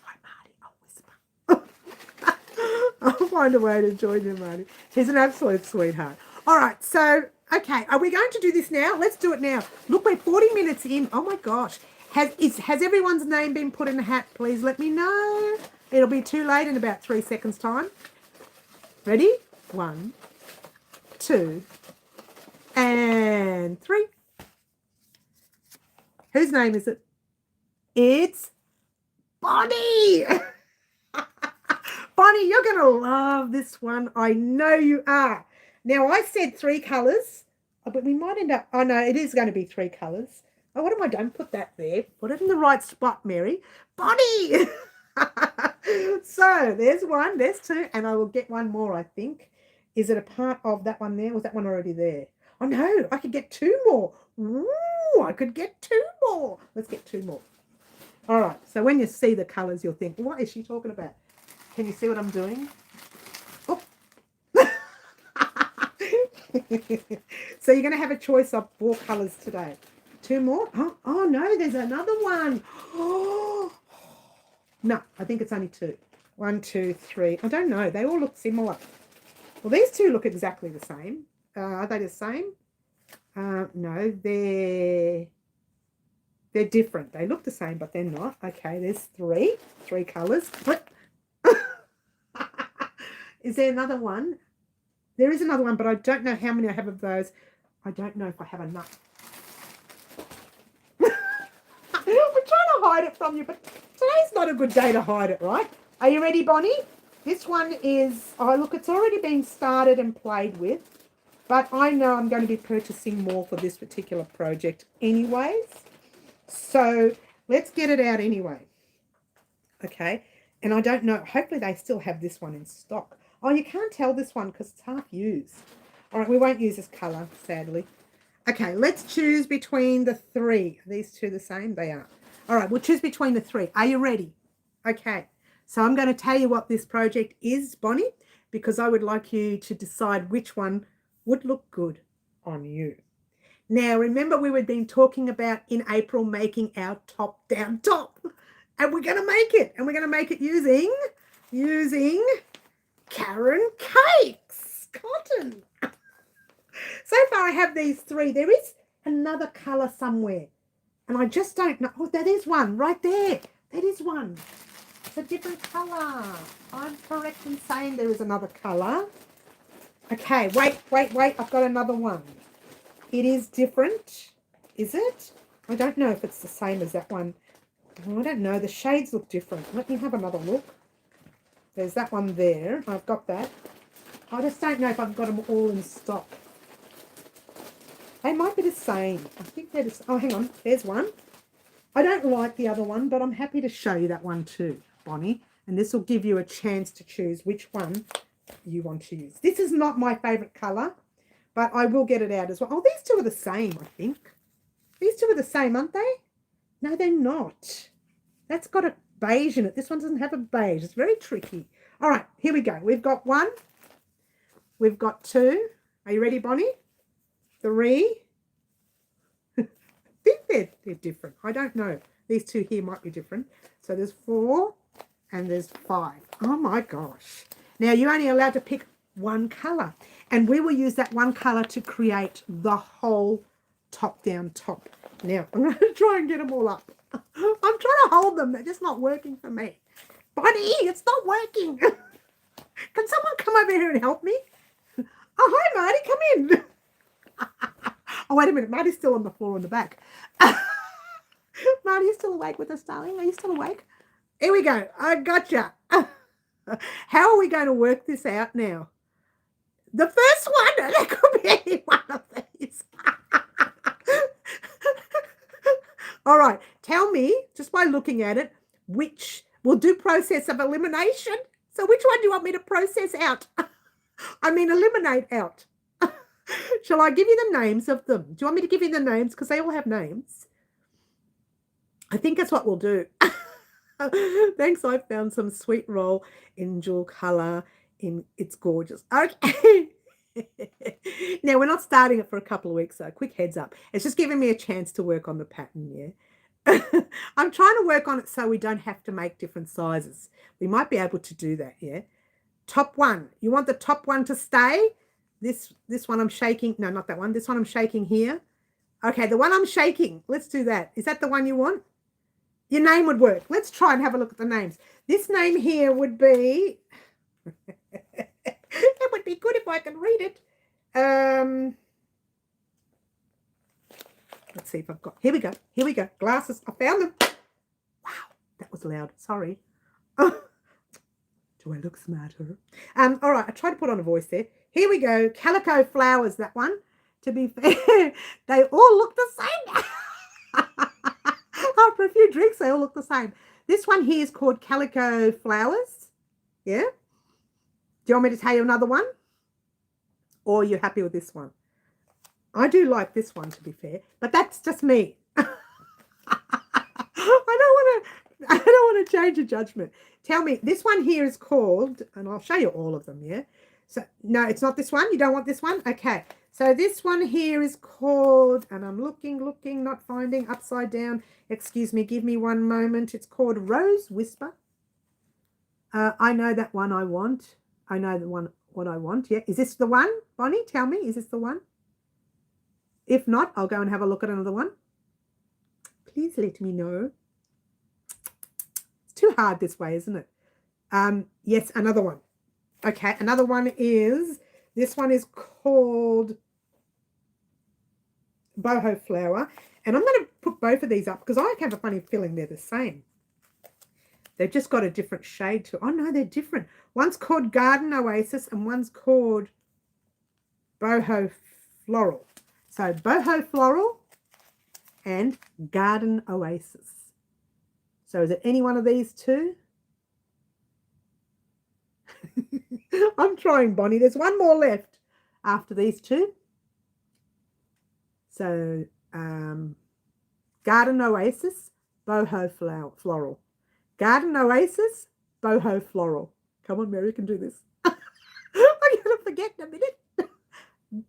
Hi, Marty. I'll whisper. I'll find a way to join you, Marty. He's an absolute sweetheart. All right, so, okay, are we going to do this now? Let's do it now. Look, we're 40 minutes in. Oh, my gosh. Has everyone's name been put in the hat? Please let me know. It'll be too late in about 3 seconds' time. Ready? 1, 2, and 3. Whose name is it? It's Bonnie. Bonnie, you're going to love this one. I know you are. Now, I said 3 colours, but we might end up... Oh, no, it is going to be 3 colours. Oh, what am I doing? Put that there. Put it in the right spot, Mary. Bonnie! So, there's 1, there's 2, and I will get 1 more, I think. Is it a part of that one there? Was that one already there? Oh, no, I could get 2 more. Ooh, I could get 2 more. Let's get 2 more. All right, so when you see the colours, you'll think, what is she talking about? Can you see what I'm doing? Oh. So you're going to have a choice of 4 colours today. 2 more? Oh, no, there's another one. Oh. No, I think it's only 2. 1, 2, 3. I don't know. They all look similar. Well, these 2 look exactly the same. Are they the same? No, they're different. They look the same, but they're not. Okay, there's 3 colours. Is there another one? There is another one, but I don't know how many I have of those. I don't know if I have enough. We're trying to hide it from you, but today's not a good day to hide it, right? Are you ready, Bonnie? This one is, oh, look, it's already been started and played with, but I know I'm going to be purchasing more for this particular project anyways. So let's get it out anyway. Okay, and I don't know, hopefully they still have this one in stock. Oh, you can't tell this one because it's half used. All right, we won't use this colour, sadly. Okay, let's choose between the 3. Are these 2 the same? They are. All right, we'll choose between the 3. Are you ready? Okay, so I'm going to tell you what this project is, Bonnie, because I would like you to decide which one would look good on you. Now, remember we had been talking about in April making our top-down top, and we're going to make it, and we're going to make it using Karen Cakes cotton. So far I have these 3. There is another colour somewhere, and I just don't know. Oh, that is one right there. That is one. It's a different colour. I'm correct in saying there is another colour. Okay, wait. I've got another one. It is different. Is it? I don't know if it's the same as that one. Oh, I don't know. The shades look different. Let me have another look. There's that one there. I've got that. I just don't know if I've got them all in stock. They might be the same. I think they're just... Oh, hang on. There's one. I don't like the other one, but I'm happy to show you that one too, Bonnie. And this will give you a chance to choose which one you want to use. This is not my favourite colour, but I will get it out as well. Oh, these 2 are the same, I think. These 2 are the same, aren't they? No, they're not. That's got a beige in it. This one doesn't have a beige. It's very tricky. All right, here we go. We've got 1. We've got 2. Are you ready, Bonnie? 3. I think they're different. I don't know. These 2 here might be different. So there's 4 and there's 5. Oh, my gosh. Now, you're only allowed to pick 1 colour. And we will use that 1 colour to create the whole top-down top. Now, I'm going to try and get them all up. I'm trying to hold them. They're just not working for me. Bonnie, it's not working. Can someone come over here and help me? Oh, hi, Marty. Come in. Oh, wait a minute. Marty's still on the floor in the back. Marty, you still awake with us, darling? Are you still awake? Here we go. I gotcha. How are we going to work this out now? The first one, that could be any one of these. All right, tell me, just by looking at it, which we'll do process of elimination. So which one do you want me to process out? I mean, eliminate out. Shall I give you the names of them? Do you want me to give you the names? Because they all have names. I think that's what we'll do. Thanks, I found some sweet roll in jewel color. It's gorgeous. Okay. Now, we're not starting it for a couple of weeks, so quick heads up. It's just giving me a chance to work on the pattern, yeah? I'm trying to work on it so we don't have to make different sizes. We might be able to do that, yeah? Top one. You want the top one to stay? This one I'm shaking. No, not that one. This one I'm shaking here. Okay, the one I'm shaking. Let's do that. Is that the one you want? Your name would work. Let's try and have a look at the names. This name here would be... It would be good if I could read it. Let's see if I've got... Here we go. Here we go. Glasses. I found them. Wow, that was loud. Sorry. Do I look smarter? All right, I tried to put on a voice there. Here we go. Calico Flowers, that one. To be fair, they all look the same. After a few drinks, they all look the same. This one here is called Calico Flowers. Yeah? Do you want me to tell you another one? Or you're happy with this one? I do like this one, to be fair, but that's just me. I don't want to change your judgment. Tell me, this one here is called, and I'll show you all of them, yeah? So, no, it's not this one. You don't want this one? Okay. So this one here is called, and I'm looking, not finding, upside down. Excuse me, give me one moment. It's called Rose Whisper. I know that one I want. I know the one, what I want. Yeah. Is this the one, Bonnie? Tell me, is this the one? If not, I'll go and have a look at another one. Please let me know. It's too hard this way, isn't it? Yes, another one. Okay, another one is, this one is called Boho Flower. And I'm going to put both of these up because I have a funny feeling they're the same. They've just got a different shade to, oh no, they're different. One's called Garden Oasis and one's called Boho Floral. So Boho Floral and Garden Oasis. So is it any one of these two? I'm trying, Bonnie. There's one more left after these two. So Garden Oasis, Boho Floral. Garden Oasis, Boho Floral. Come on, Mary, you can do this. I'm going to forget in a minute.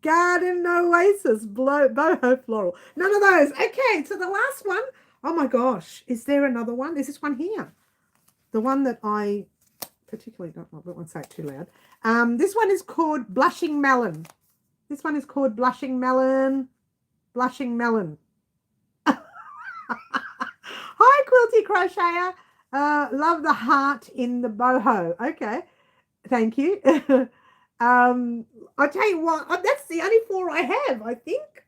Garden Oasis, Boho Floral. None of those. Okay, so the last one. Oh, my gosh. Is there another one? There's this one here. The one that I particularly don't want to say it too loud. This one is called Blushing Melon. This one is called Blushing Melon. Blushing Melon. Hi, Quilty Crocheter. Love the heart in the boho. Okay, thank you. I'll tell you what, that's the only 4 I have, I think.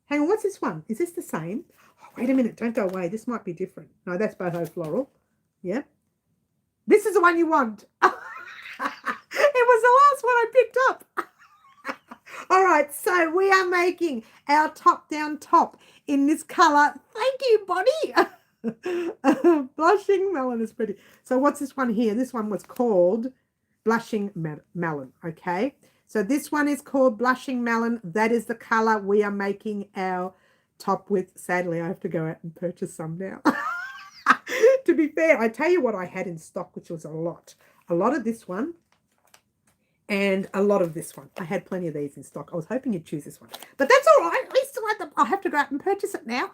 Hang on, what's this one? Is this the same? Oh, wait a minute, don't go away. This might be different. No, that's Boho Floral. Yeah. This is the one you want. It was the last one I picked up. All right, so we are making our top-down top in this colour. Thank you, Bonnie. Blushing Melon is pretty. So what's this one here? This one was called Blushing Melon, okay? So this one is called Blushing Melon. That is the colour we are making our top with. Sadly, I have to go out and purchase some now. To be fair, I tell you what I had in stock, which was a lot. A lot of this one and a lot of this one. I had plenty of these in stock. I was hoping you'd choose this one. But that's all right. At least I'll have to go out and purchase it now.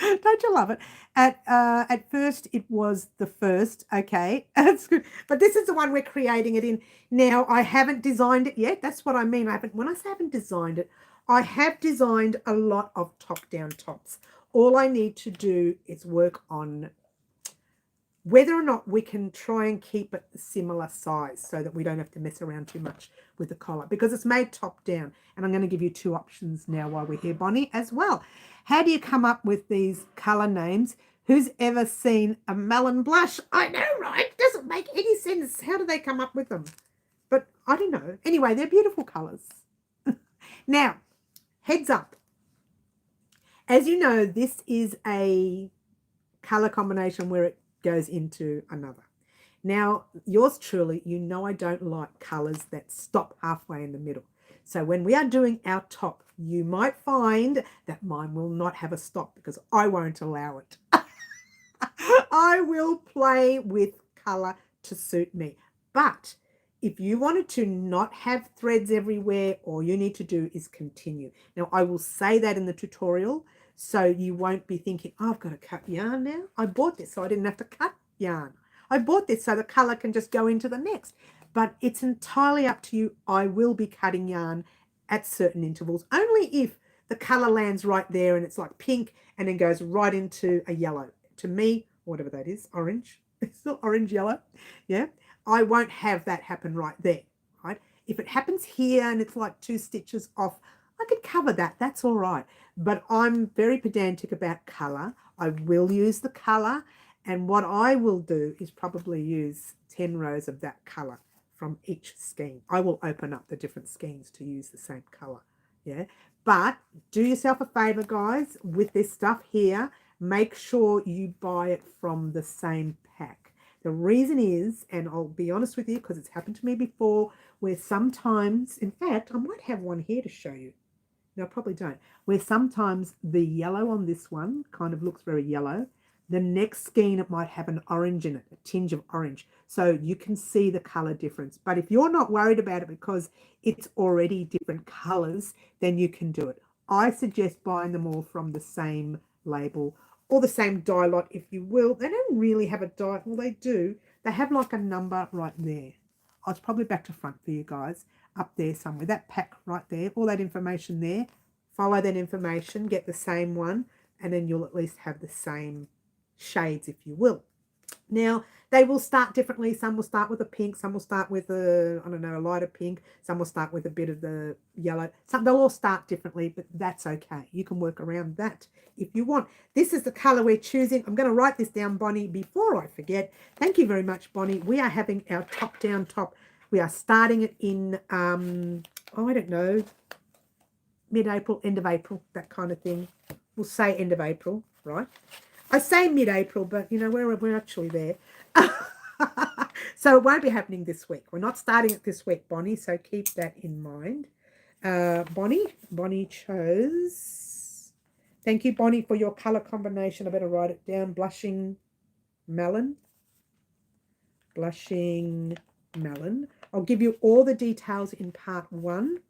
Don't you love it? At first, it was the first. Okay, that's good. But this is the one we're creating it in. Now, I haven't designed it yet. That's what I mean. When I say I haven't designed it, I have designed a lot of top-down tops. All I need to do is work on whether or not we can try and keep it a similar size so that we don't have to mess around too much with the collar because it's made top down. And I'm going to give you 2 options now while we're here, Bonnie, as well. How do you come up with these color names Who's ever seen a melon blush? I know, right? Doesn't make any sense. How do they come up with them? But I don't know. Anyway, they're beautiful colours. Now, heads up. As you know, this is a colour combination where it goes into another. Now, yours truly, you know I don't like colours that stop halfway in the middle. So when we are doing our top, you might find that mine will not have a stop because I won't allow it. I will play with colour to suit me. But if you wanted to not have threads everywhere, all you need to do is continue. Now, I will say that in the tutorial, so you won't be thinking, oh, I've got to cut yarn now. I bought this so I didn't have to cut yarn. I bought this so the colour can just go into the next. But it's entirely up to you. I will be cutting yarn at certain intervals, only if the colour lands right there and it's like pink and then goes right into a yellow. To me, whatever that is, orange. It's not orange, yellow. Yeah. I won't have that happen right there, right? If it happens here and it's like 2 stitches off, I could cover that. That's all right. But I'm very pedantic about colour. I will use the colour. And what I will do is probably use 10 rows of that colour from each skein. I will open up the different skeins to use the same colour. Yeah. But do yourself a favour, guys, with this stuff here. Make sure you buy it from the same pack. The reason is, and I'll be honest with you because it's happened to me before, where sometimes, in fact, I might have one here to show you. No, I probably don't. Where sometimes the yellow on this one kind of looks very yellow. The next skein, it might have an orange in it, a tinge of orange. So you can see the colour difference. But if you're not worried about it because it's already different colours, then you can do it. I suggest buying them all from the same label or the same dye lot, if you will. They don't really have a dye. Well, they do. They have like a number right there. Oh, it's probably back to front for you guys. Up there somewhere. That pack right there. All that information there. Follow that information. Get the same one. And then you'll at least have the same shades, if you will. Now, they will start differently. Some will start with a pink. Some will start with a, I don't know, a lighter pink. Some will start with a bit of the yellow. They'll all start differently, but that's okay. You can work around that if you want. This is the colour we're choosing. I'm going to write this down, Bonnie, before I forget. Thank you very much, Bonnie. We are having our top-down top. We are starting it in, oh, I don't know, mid-April, end of April, that kind of thing. We'll say end of April, right? I say mid-April, but, you know, we're actually there. So it won't be happening this week. We're not starting it this week, Bonnie, so keep that in mind. Bonnie chose... Thank you, Bonnie, for your colour combination. I better write it down. Blushing melon. Blushing melon. I'll give you all the details in part 1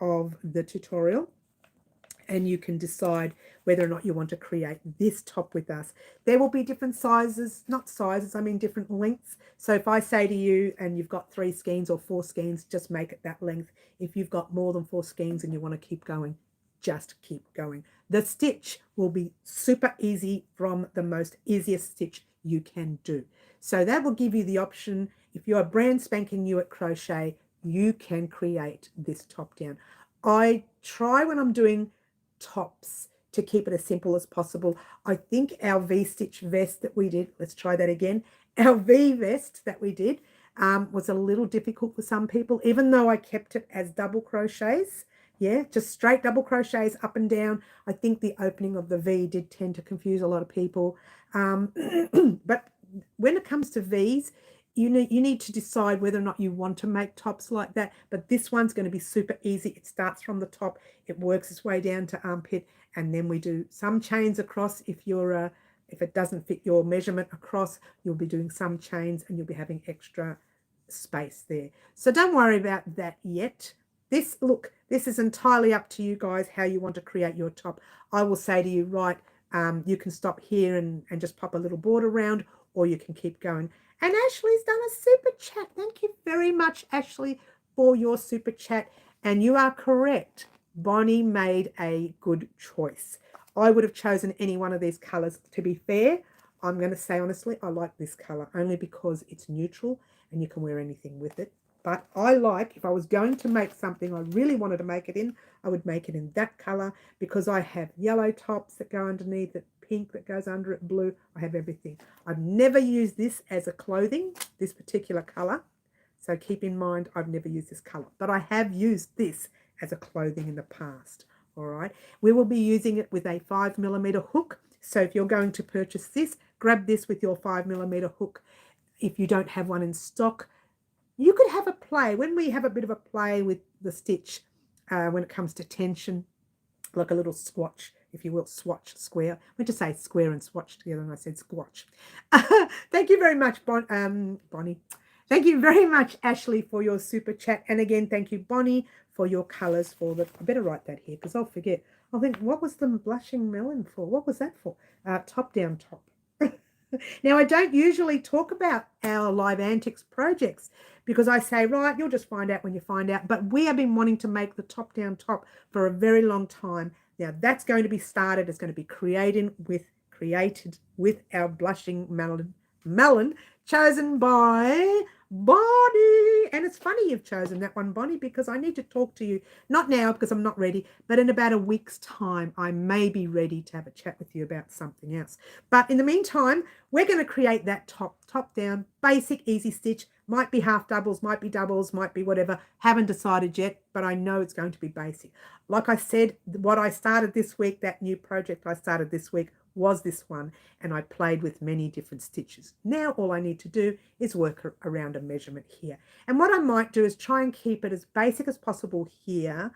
of the tutorial. And you can decide whether or not you want to create this top with us. There will be different sizes, not sizes, I mean different lengths. So if I say to you, and you've got 3 skeins or 4 skeins, just make it that length. If you've got more than 4 skeins and you want to keep going, just keep going. The stitch will be super easy from the most easiest stitch you can do. So that will give you the option. If you're brand spanking new at crochet, you can create this top down. I try when I'm doing tops to keep it as simple as possible. I think our V-stitch vest that we did, let's try that again, our V vest that we did was a little difficult for some people, even though I kept it as double crochets. Yeah, just straight double crochets up and down. I think the opening of the V did tend to confuse a lot of people. But when it comes to V's, you need to decide whether or not you want to make tops like that. But this one's going to be super easy. It starts from the top. It works its way down to armpit. And then we do some chains across. If it doesn't fit your measurement across, you'll be doing some chains and you'll be having extra space there. So don't worry about that yet. This is entirely up to you guys how you want to create your top. I will say to you, right, you can stop here and just pop a little border around, or you can keep going. And Ashley's done a super chat. Thank you very much, Ashley, for your super chat. And you are correct. Bonnie made a good choice. I would have chosen any one of these colours. To be fair, I'm going to say honestly, I like this colour only because it's neutral and you can wear anything with it. But I like, if I was going to make something I really wanted to make it in, I would make it in that colour because I have yellow tops that go underneath it, pink that goes under it, blue. I have everything. I've never used this as a clothing, this particular colour. So keep in mind, I've never used this colour, but I have used this as a clothing in the past. All right. We will be using it with a 5mm hook. So if you're going to purchase this, grab this with your 5mm hook. If you don't have one in stock, you could have a play. When we have a bit of a play with the stitch, when it comes to tension, like a little swatch, if you will, swatch, square. I went to say square and swatch together and I said squatch. Thank you very much, Bonnie. Thank you very much, Ashley, for your super chat. And again, thank you, Bonnie, for your colours for the... I better write that here because I'll forget. I'll think, what was the blushing melon for? What was that for? Top down top. Now, I don't usually talk about our Live Antics projects because I say, right, you'll just find out when you find out. But we have been wanting to make the top down top for a very long time. Now, that's going to be started. It's going to be created with our blushing melon chosen by Bonnie. And it's funny you've chosen that one, Bonnie, because I need to talk to you, not now because I'm not ready, but in about a week's time, I may be ready to have a chat with you about something else. But in the meantime, we're going to create that top down, basic, easy stitch. Might be half doubles, might be doubles, might be whatever. Haven't decided yet, but I know it's going to be basic. Like I said, what I started this week, that new project I started this week, was this one, and I played with many different stitches. Now all I need to do is work around a measurement here. And what I might do is try and keep it as basic as possible here,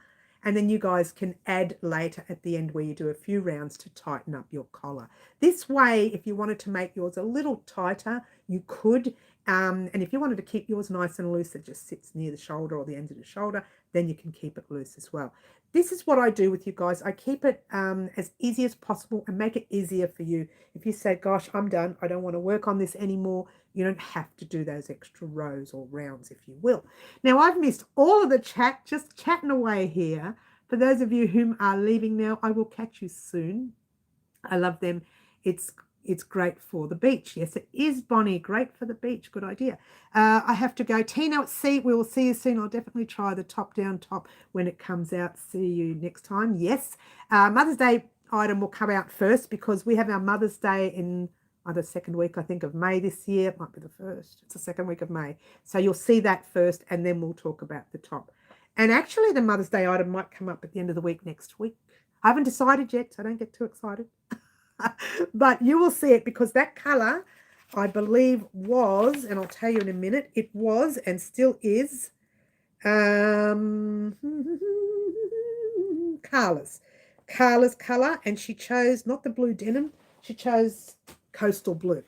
and then you guys can add later at the end where you do a few rounds to tighten up your collar. This way, if you wanted to make yours a little tighter, you could. And if you wanted to keep yours nice and loose, it just sits near the shoulder or the end of the shoulder, then you can keep it loose as well. This is what I do with you guys. I keep it as easy as possible and make it easier for you. If you say, gosh, I'm done, I don't want to work on this anymore, you don't have to do those extra rows or rounds, if you will. Now, I've missed all of the chat, just chatting away here. For those of you whom are leaving now, I will catch you soon. I love them. It's great for the beach. Yes, it is, Bonnie. Great for the beach. Good idea. I have to go. Tina, we will see you soon. I'll definitely try the top down top when it comes out. See you next time. Yes. Mother's Day item will come out first because we have our Mother's Day in the second week, I think, of May this year. It might be the first. It's the second week of May. So you'll see that first and then we'll talk about the top. And actually the Mother's Day item might come up at the end of the week next week. I haven't decided yet, so don't get too excited. But you will see it because that colour, I believe, was, and I'll tell you in a minute, it was and still is Carla's colour, and she chose not the blue denim, she chose coastal blue.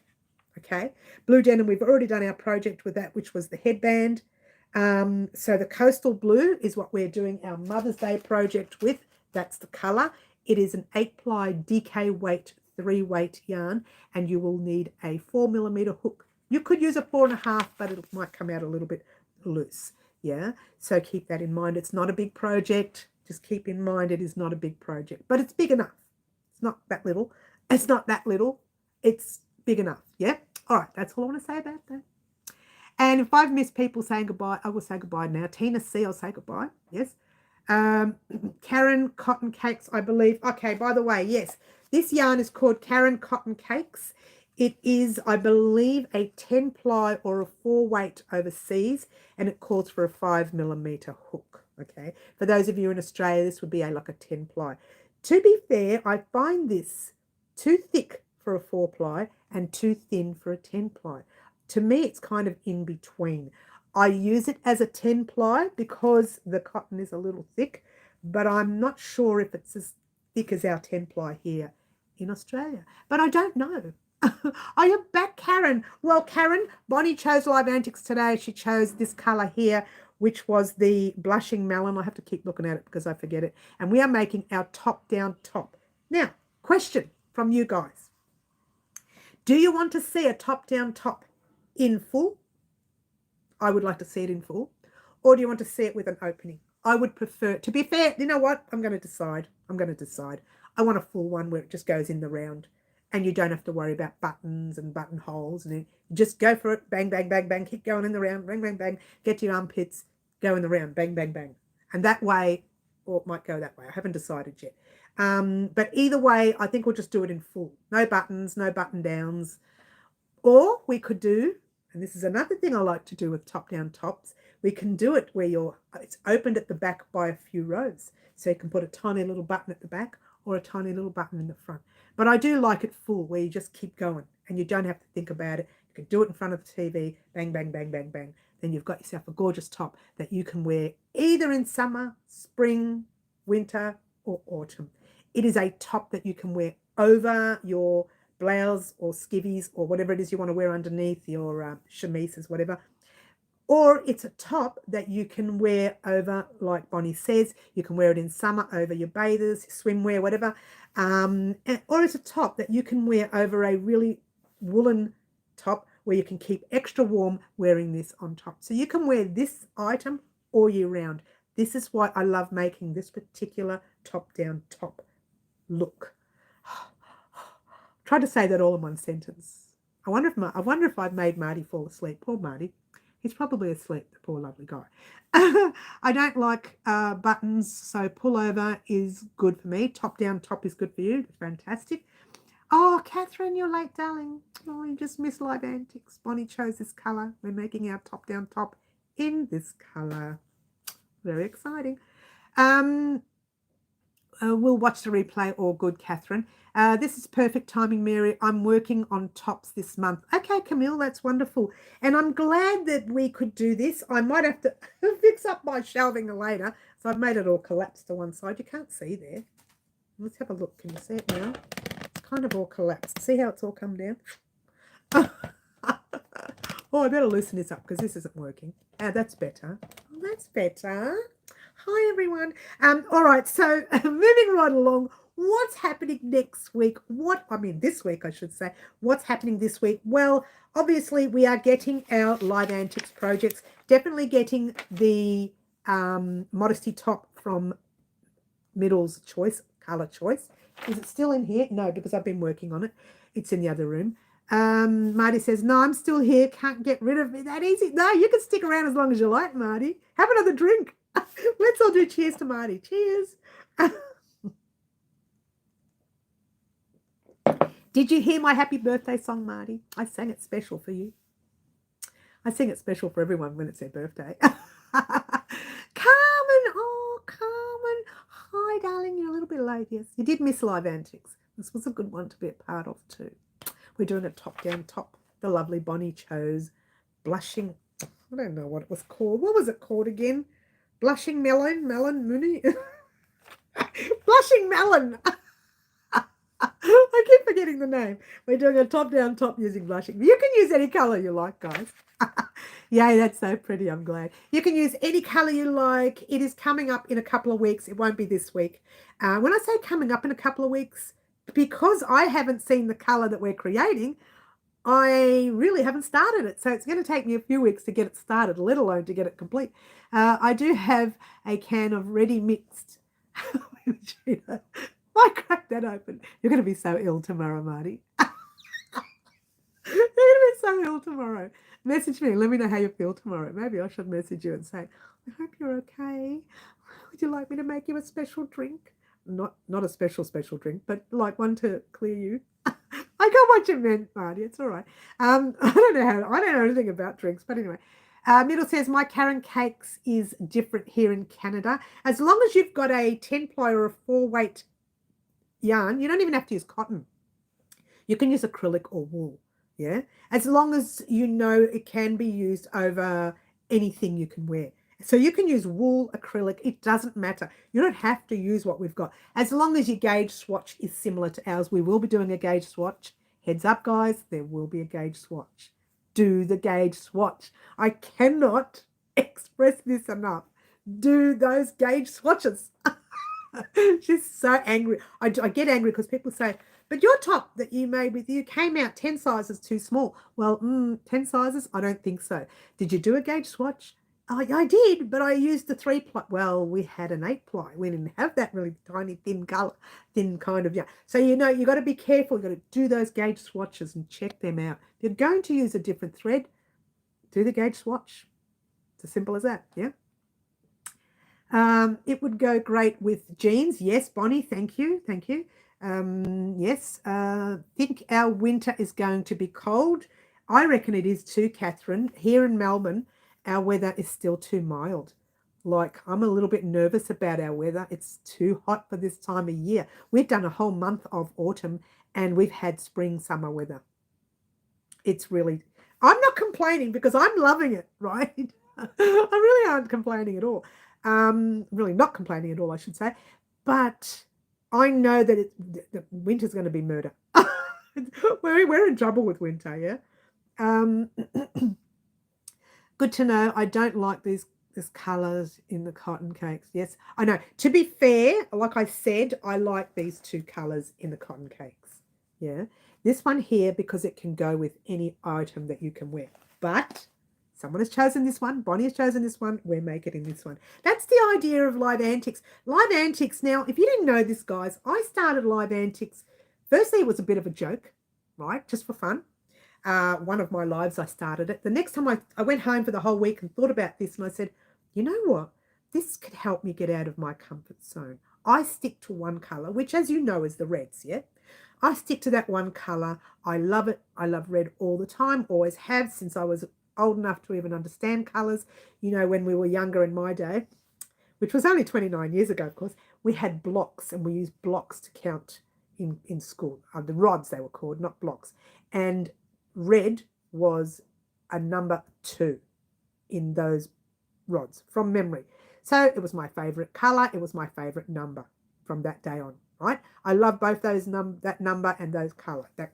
Okay, blue denim, we've already done our project with that, which was the headband. So the coastal blue is what we're doing our Mother's Day project with. That's the colour. It is an 8-ply DK weight 3-weight yarn, and you will need a 4mm hook. You could use a 4.5, but it might come out a little bit loose. Yeah, so keep that in mind. It's not a big project. Just keep in mind it is not a big project, but it's big enough. It's not that little. It's not that little. It's big enough. Yeah. All right. That's all I want to say about that. And if I've missed people saying goodbye, I will say goodbye now. Tina C, I'll say goodbye. Yes. Karen Cotton Cakes, I believe. Okay, by the way, yes, this yarn is called Karen Cotton Cakes. It is, I believe, a 10-ply or a 4-weight overseas, and it calls for a 5mm hook. Okay, for those of you in Australia, this would be like a 10-ply. To be fair, I find this too thick for a 4-ply and too thin for a 10-ply. To me, it's kind of in between. I use it as a 10-ply because the cotton is a little thick, but I'm not sure if it's as thick as our 10-ply here in Australia. But I don't know. Are you back, Karen? Well, Karen, Bonnie chose Live Antics today. She chose this colour here, which was the blushing melon. I have to keep looking at it because I forget it. And we are making our top-down top. Now, question from you guys. Do you want to see a top-down top in full? I would like to see it in full. Or do you want to see it with an opening? I would prefer, to be fair, you know what? I'm going to decide. I want a full one where it just goes in the round and you don't have to worry about buttons and buttonholes. And just go for it. Bang, bang, bang, bang. Keep going in the round. Bang, bang, bang. Get to your armpits. Go in the round. Bang, bang, bang. And that way, or it might go that way. I haven't decided yet. But either way, I think we'll just do it in full. No buttons, no button downs. Or we could do, and this is another thing I like to do with top-down tops, we can do it where it's opened at the back by a few rows. So you can put a tiny little button at the back or a tiny little button in the front. But I do like it full, where you just keep going and you don't have to think about it. You can do it in front of the TV, bang, bang, bang, bang, bang. Then you've got yourself a gorgeous top that you can wear either in summer, spring, winter, or autumn. It is a top that you can wear over your blouse or skivvies or whatever it is you want to wear underneath your chemises, whatever. Or it's a top that you can wear over, like Bonnie says, you can wear it in summer over your bathers, swimwear, whatever. Or it's a top that you can wear over a really woolen top where you can keep extra warm wearing this on top. So you can wear this item all year round. This is why I love making this particular top-down top look. Tried to say that all in one sentence. I wonder if I've made Marty fall asleep. Poor Marty. He's probably asleep, the poor lovely guy. I don't like buttons, so pullover is good for me. Top down top is good for you. Fantastic. Oh, Catherine, you're late, darling. Oh, you just missed Live Antics. Bonnie chose this colour. We're making our top down top in this colour. Very exciting. We'll watch the replay. All good, Catherine. This is perfect timing, Mary. I'm working on tops this month. Okay, Camille, that's wonderful. And I'm glad that we could do this. I might have to fix up my shelving later. So I've made it all collapse to one side. You can't see there. Let's have a look. Can you see it now? It's kind of all collapsed. See how it's all come down? Oh, I better loosen this up because this isn't working. That's better. Oh, that's better. Hi, everyone. All right, so moving right along, what's happening next week? This week, I should say. What's happening this week? Well, obviously, we are getting our Live Antics projects. Definitely getting the Modesty top from Middle's Choice, Colour Choice. Is it still in here? No, because I've been working on it. It's in the other room. Marty says, no, I'm still here. Can't get rid of me that easy. No, you can stick around as long as you like, Marty. Have another drink. Let's all do cheers to Marty. Cheers. Did you hear my happy birthday song, Marty? I sang it special for you. I sing it special for everyone when it's their birthday. Carmen, oh, Carmen. Hi, darling. You're a little bit late, yes. You did miss Live Antics. This was a good one to be a part of too. We're doing a top-down top. The lovely Bonnie chose Blushing. I don't know what it was called. What was it called again? Blushing Melon Mooney. Blushing Melon. I keep forgetting the name. We're doing a top-down top using blushing. You can use any colour you like, guys. Yay, that's so pretty. I'm glad. You can use any colour you like. It is coming up in a couple of weeks. It won't be this week. When I say coming up in a couple of weeks, because I haven't seen the colour that we're creating, I really haven't started it. So it's going to take me a few weeks to get it started, let alone to get it complete. I do have a can of ready mixed. I cracked that open. You're going to be so ill tomorrow, Marty. You're going to be so ill tomorrow. Message me. Let me know how you feel tomorrow. Maybe I should message you and say, I hope you're okay. Would you like me to make you a special drink? Not a special drink, but like one to clear you. I got what you meant, Marty. It's all right. I don't know anything about drinks, but anyway. Middle says, my Karen Cakes is different here in Canada. As long as you've got a 10-ply or a 4-weight yarn, you don't even have to use cotton. You can use acrylic or wool, yeah? As long as you know it can be used over anything you can wear. So you can use wool, acrylic, it doesn't matter. You don't have to use what we've got. As long as your gauge swatch is similar to ours, we will be doing a gauge swatch. Heads up, guys, there will be a gauge swatch. Do the gauge swatch. I cannot express this enough. Do those gauge swatches. She's so angry. I get angry because people say, but your top that you made with you came out 10 sizes too small. Well, 10 sizes? I don't think so. Did you do a gauge swatch? I did, but I used the 3-ply. Well, we had an 8-ply. We didn't have that really tiny, thin kind of, yeah. So, you know, you got to be careful. You got to do those gauge swatches and check them out. If you're going to use a different thread, do the gauge swatch. It's as simple as that, yeah. It would go great with jeans. Yes, Bonnie, thank you. Thank you. Yes, think our winter is going to be cold. I reckon it is too, Catherine. Here in Melbourne, our weather is still too mild. Like, I'm a little bit nervous about our weather. It's too hot for this time of year. We've done a whole month of autumn and we've had spring, summer weather. It's really, I'm not complaining because I'm loving it, right? I really aren't complaining at all. Really not complaining at all, I should say. But I know that winter's going to be murder. We're in trouble with winter, yeah. Um, good to know. I don't like these colors in the cotton cakes. Yes, I know. To be fair, like I said, I like these two colors in the cotton cakes. Yeah. This one here because it can go with any item that you can wear. But someone has chosen this one. Bonnie has chosen this one. We're making this one. That's the idea of Live Antics. Live Antics, now, if you didn't know this, guys, I started Live Antics. Firstly, it was a bit of a joke, right? Just for fun. One of my lives, I started it. The next time I went home for the whole week and thought about this, and I said, you know what? This could help me get out of my comfort zone. I stick to one color, which, as you know, is the reds, yeah? I stick to that one color. I love it. I love red all the time, always have since I was old enough to even understand colors. You know, when we were younger in my day, which was only 29 years ago, of course, we had blocks and we used blocks to count in school. The rods, they were called, not blocks. And red was a number 2 in those rods from memory. So it was my favorite color. It was my favorite number from that day on, right? I love both those that number and that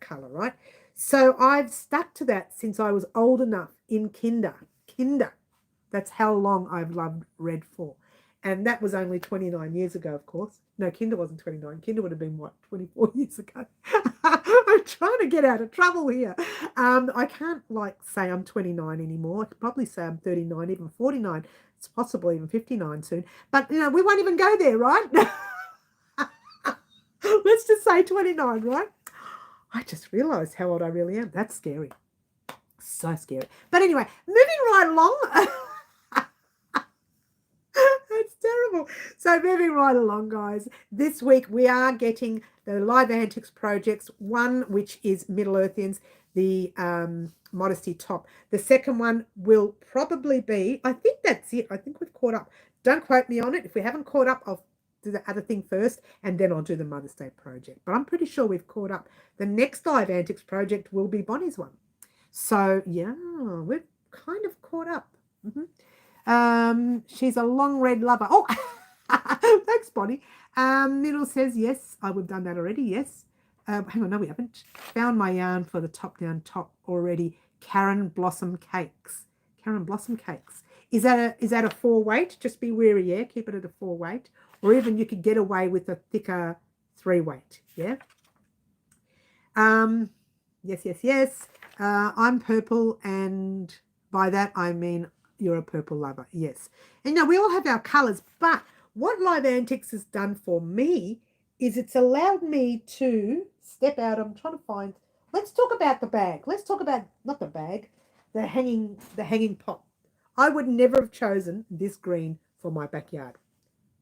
color, right? So I've stuck to that since I was old enough in kinder. That's how long I've loved red for. And that was only 29 years ago, of course. No, kinder wasn't 29. Kinder would have been, what, 24 years ago? I'm trying to get out of trouble here. I can't, say I'm 29 anymore. I could probably say I'm 39, even 49. It's possible even 59 soon. But, we won't even go there, right? Let's just say 29, right? I just realised how old I really am. That's scary. So scary. But anyway, moving right along. It's terrible. So moving right along, guys. This week we are getting the Live Antics projects. One, which is Middle Earthians, the Modesty top. The second one will probably be, I think that's it. I think we've caught up. Don't quote me on it. If we haven't caught up, I'll do the other thing first, and then I'll do the Mother's Day project. But I'm pretty sure we've caught up. The next Live Antics project will be Bonnie's one. So, yeah, we've kind of caught up. She's a long red lover. Oh, thanks, Bonnie. Middle says, yes, we've done that already, yes. Hang on, no, we haven't. Found my yarn for the top-down top already. Karen Blossom Cakes. Karen Blossom Cakes. Is that a 4 weight? Just be wary, yeah? Keep it at a 4 weight. Or even you could get away with a thicker 3 weight, yeah? Yes. I'm purple, and by that I mean you're a purple lover, yes. And we all have our colours, but what Live Antics has done for me is it's allowed me to step out. I'm trying to find, let's talk about the bag. Let's talk about, not the bag, the hanging pot. I would never have chosen this green for my backyard.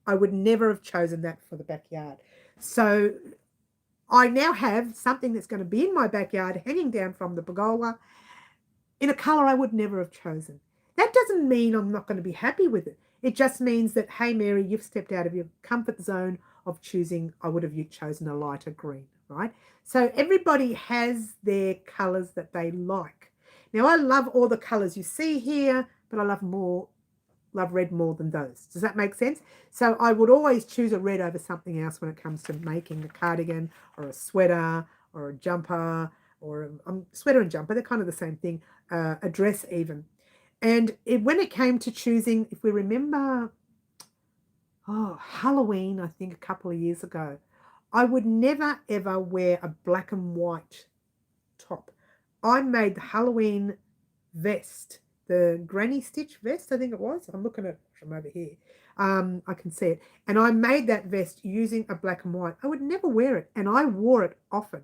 I would never have chosen that for the backyard. So I now have something that's going to be in my backyard hanging down from the pergola in a colour I would never have chosen. That doesn't mean I'm not going to be happy with it. It just means that, hey, Mary, you've stepped out of your comfort zone of choosing, I would have chosen a lighter green, right? So everybody has their colours that they like. Now, I love all the colours you see here, but I love red more than those. Does that make sense? So I would always choose a red over something else when it comes to making a cardigan or a sweater or a jumper or a sweater and jumper. They're kind of the same thing, a dress even. And when it came to choosing, if we remember, Halloween, I think a couple of years ago, I would never, ever wear a black and white top. I made the Halloween vest, the granny stitch vest, I think it was. I'm looking at it from over here. I can see it. And I made that vest using a black and white. I would never wear it, and I wore it often.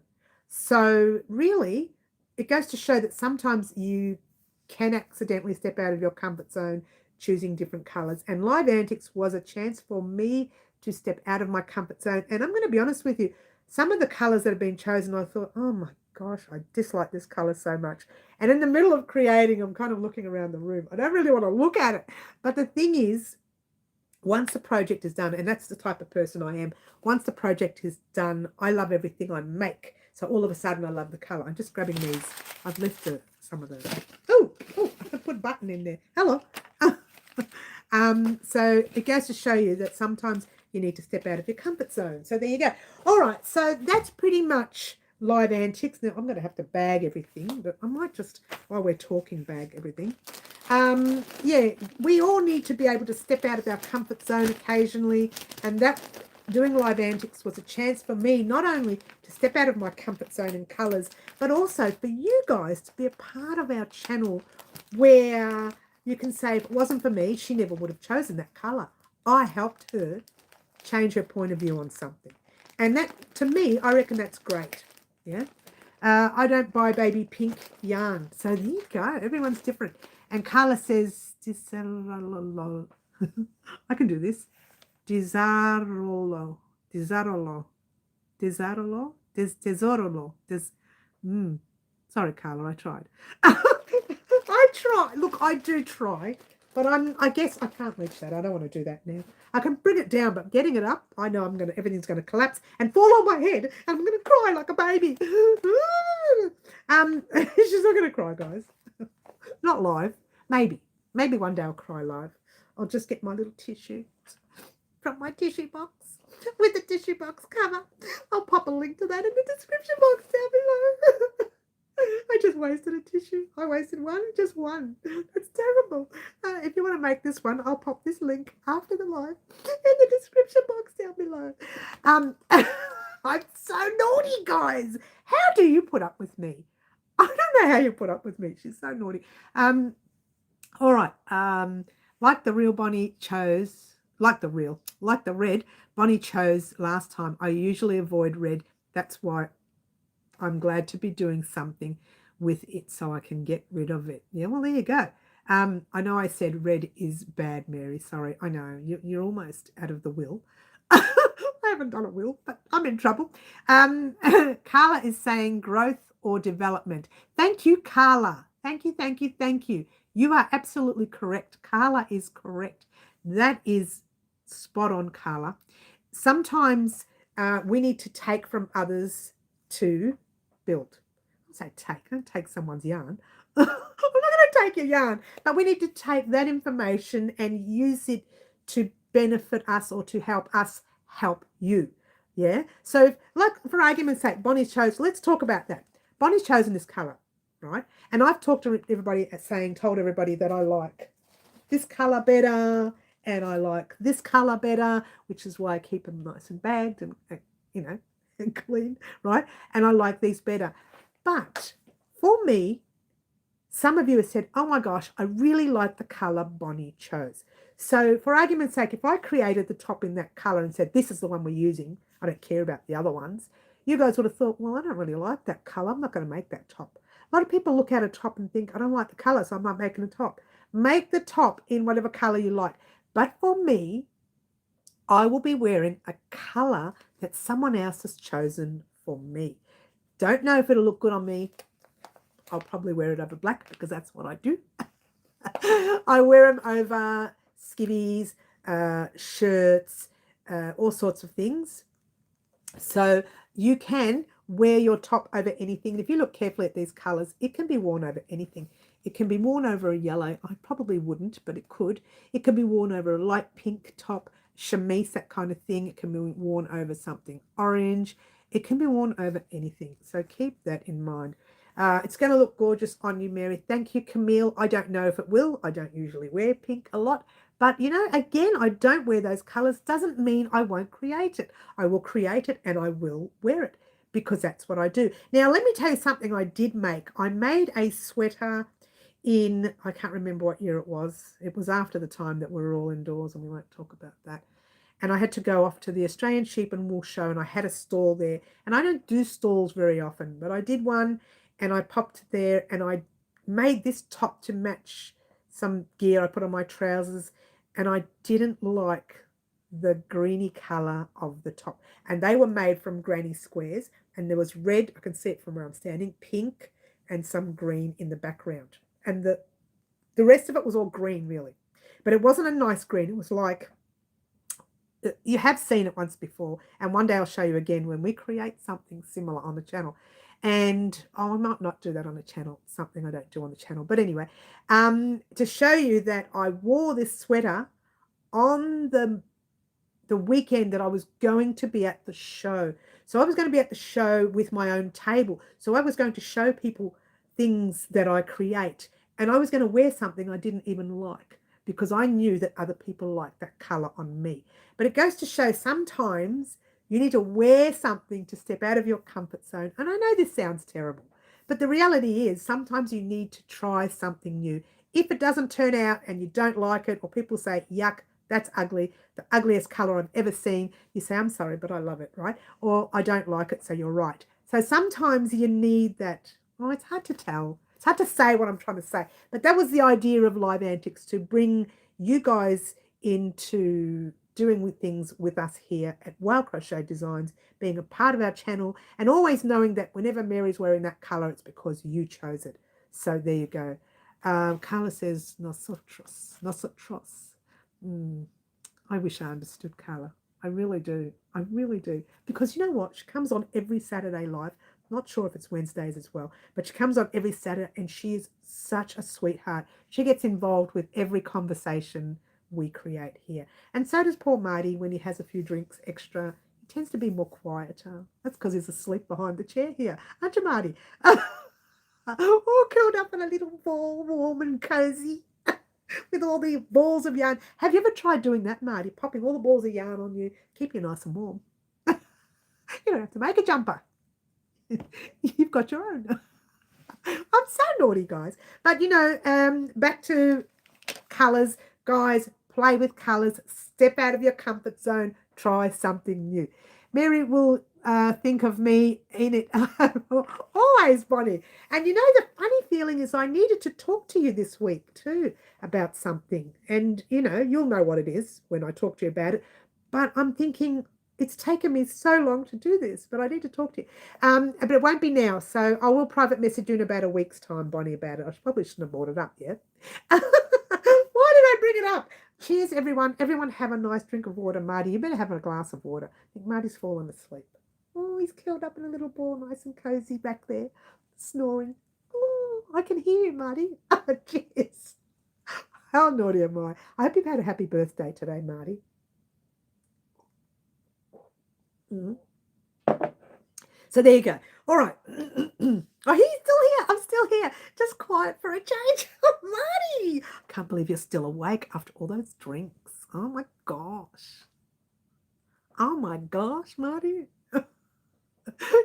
So really, it goes to show that sometimes you can accidentally step out of your comfort zone choosing different colors. And Live Antics was a chance for me to step out of my comfort zone. And I'm going to be honest with you, some of the colors that have been chosen, I thought, oh my gosh, I dislike this color so much. And in the middle of creating, I'm kind of looking around the room. I don't really want to look at it. But the thing is, once the project is done, and that's the type of person I am, once the project is done, I love everything I make. So all of a sudden, I love the color. I'm just grabbing these. I've left some of those. Oh, I put a button in there. Hello. So it goes to show you that sometimes you need to step out of your comfort zone. So there you go. All right, so that's pretty much Live Antics. Now I'm going to have to bag everything, but I might just, while we're talking, bag everything. Yeah, we all need to be able to step out of our comfort zone occasionally, and that doing Live Antics was a chance for me not only to step out of my comfort zone in colours, but also for you guys to be a part of our channel where you can say, if it wasn't for me, she never would have chosen that colour. I helped her change her point of view on something. And that, to me, I reckon that's great. Yeah. I don't buy baby pink yarn. So there you go. Everyone's different. And Carla says, I can do this. Tesarolo. Sorry, Carla, I tried. I try. Look, I do try, but I guess I can't reach that. I don't want to do that now. I can bring it down, but getting it up, I know everything's gonna collapse and fall on my head, and I'm gonna cry like a baby. She's not gonna cry, guys. Not live. Maybe one day I'll cry live. I'll just get my little tissue from my tissue box with the tissue box cover. I'll pop a link to that in the description box down below. I just wasted a tissue. I wasted just one. That's terrible. If you want to make this one, I'll pop this link after the live in the description box down below. I'm so naughty, guys. How do you put up with me? I don't know how you put up with me. She's so naughty. All right. Like the red Bonnie chose last time. I usually avoid red. That's why I'm glad to be doing something with it so I can get rid of it. Yeah, well, there you go. I know I said red is bad, Mary. Sorry, I know. You're almost out of the will. I haven't done a will, but I'm in trouble. Carla is saying growth or development. Thank you, Carla. Thank you. You are absolutely correct. Carla is correct. That is spot on, Carla. Sometimes we need to take from others to build. I say take. Don't take someone's yarn. I'm not going to take your yarn, but we need to take that information and use it to benefit us or to help us help you. Yeah. So, like for argument's sake, Bonnie's chose. Let's talk about that. Bonnie's chosen this color, right? And I've talked to everybody, told everybody that I like this color better, and I like this color better, which is why I keep them nice and bagged and and clean, right? And I like these better. But for me, some of you have said, oh my gosh, I really like the color Bonnie chose. So for argument's sake, if I created the top in that color and said, this is the one we're using, I don't care about the other ones, you guys would have thought, well, I don't really like that color. I'm not going to make that top. A lot of people look at a top and think, I don't like the color, so I'm not making a top. Make the top in whatever color you like. But for me, I will be wearing a color that someone else has chosen for me. Don't know if it'll look good on me. I'll probably wear it over black because that's what I do. I wear them over skivvies, shirts, all sorts of things. So you can wear your top over anything. If you look carefully at these colors, it can be worn over anything. It can be worn over a yellow. I probably wouldn't, but it could. It can be worn over a light pink top, chemise, that kind of thing. It can be worn over something orange. It can be worn over anything. So keep that in mind. It's going to look gorgeous on you, Mary. Thank you, Camille. I don't know if it will. I don't usually wear pink a lot. But, again, I don't wear those colors. Doesn't mean I won't create it. I will create it and I will wear it because that's what I do. Now, let me tell you something I did make. I made a sweater in, I can't remember what year it was. It was after the time that we were all indoors, and we won't talk about that. And I had to go off to the Australian Sheep and Wool Show, and I had a stall there. And I don't do stalls very often, but I did one, and I popped there, and I made this top to match some gear I put on my trousers, and I didn't like the greeny colour of the top. And they were made from granny squares, and there was red, I can see it from where I'm standing, pink, and some green in the background. And the rest of it was all green, really. But it wasn't a nice green. It was like, you have seen it once before, and one day I'll show you again when we create something similar on the channel. And I might not do that on the channel, something I don't do on the channel. But anyway, to show you that I wore this sweater on the weekend that I was going to be at the show. So I was going to be at the show with my own table. So I was going to show people things that I create, and I was going to wear something I didn't even like because I knew that other people like that color on me. But it goes to show sometimes you need to wear something to step out of your comfort zone. And I know this sounds terrible, but the reality is sometimes you need to try something new. If it doesn't turn out and you don't like it, or people say, yuck, that's ugly, the ugliest color I've ever seen, you say, I'm sorry, but I love it, right? Or I don't like it, so you're right. So sometimes you need that. Oh, it's hard to tell. It's hard to say what I'm trying to say. But that was the idea of Live Antics, to bring you guys into doing with things with us here at Wild Crochet Designs, being a part of our channel, and always knowing that whenever Mary's wearing that color, it's because you chose it. So there you go. Carla says, nosotros, nosotros. I wish I understood Carla. I really do. I really do. Because you know what? She comes on every Saturday live. Not sure if it's Wednesdays as well, but she comes on every Saturday, and she is such a sweetheart. She gets involved with every conversation we create here. And so does poor Marty when he has a few drinks extra. He tends to be more quieter. That's because he's asleep behind the chair here. Aren't you, Marty? All curled up in a little ball, warm and cozy, with all the balls of yarn. Have you ever tried doing that, Marty? Popping all the balls of yarn on you. Keep you nice and warm. You don't have to make a jumper. You've got your own. I'm so naughty, guys. But, you know, back to colours. Guys, play with colours. Step out of your comfort zone. Try something new. Mary will think of me in it. Always, Bonnie. And you know, the funny feeling is I needed to talk to you this week too about something. And, you know, you'll know what it is when I talk to you about it. But I'm thinking, it's taken me so long to do this, but I need to talk to you. But it won't be now. So I will private message you in about a week's time, Bonnie, about it. I probably shouldn't have brought it up yet. Why did I bring it up? Cheers, everyone. Everyone have a nice drink of water. Marty, you better have a glass of water. I think Marty's fallen asleep. Oh, he's curled up in a little ball, nice and cozy back there, snoring. Oh, I can hear you, Marty. Oh, cheers. How naughty am I? I hope you've had a happy birthday today, Marty. So there you go. All right. Oh, he's still here. I'm still here. Just quiet for a change. Oh, Marty. I can't believe you're still awake after all those drinks. Oh, my gosh. Oh, my gosh, Marty.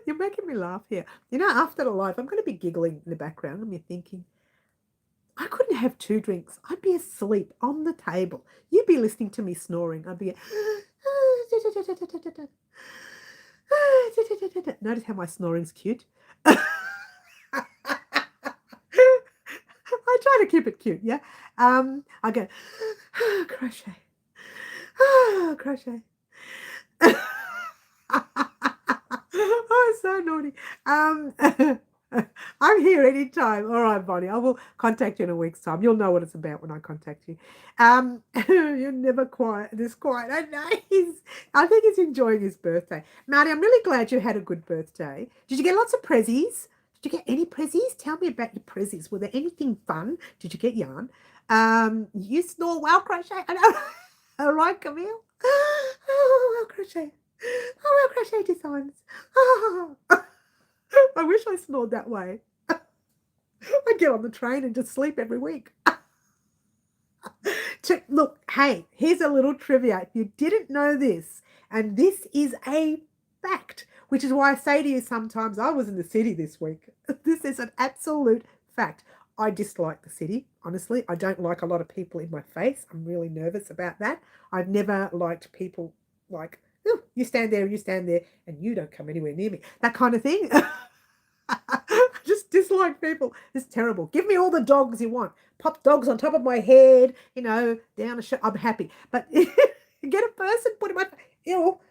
You're making me laugh here. You know, after the live, I'm going to be giggling in the background. I'm thinking, I couldn't have 2 drinks. I'd be asleep on the table. You'd be listening to me snoring. I'd be... Notice how my snoring's cute. I try to keep it cute, yeah. I go crochet, crochet. Oh, so naughty. I'm here anytime. All right, Bonnie. I will contact you in a week's time. You'll know what it's about when I contact you. You're never quiet. This quiet. I know. I think he's enjoying his birthday. Marty, I'm really glad you had a good birthday. Did you get lots of prezzies? Did you get any prezzies? Tell me about your prezzies. Were there anything fun? Did you get yarn? You snore well, crochet. I know. All right, Camille. Oh, well, crochet. Oh, well, Crochet Designs. Oh. I wish I snored that way. I'd get on the train and just sleep every week. Look, hey, here's a little trivia. If you didn't know this, and this is a fact, which is why I say to you sometimes, I was in the city this week. This is an absolute fact. I dislike the city, honestly. I don't like a lot of people in my face. I'm really nervous about that. I've never liked people like, oh, you stand there, and you don't come anywhere near me. That kind of thing. I just just like people. It's terrible. Give me all the dogs you want. Pop dogs on top of my head, you know, down a I'm happy. But get a person, put him up, you know,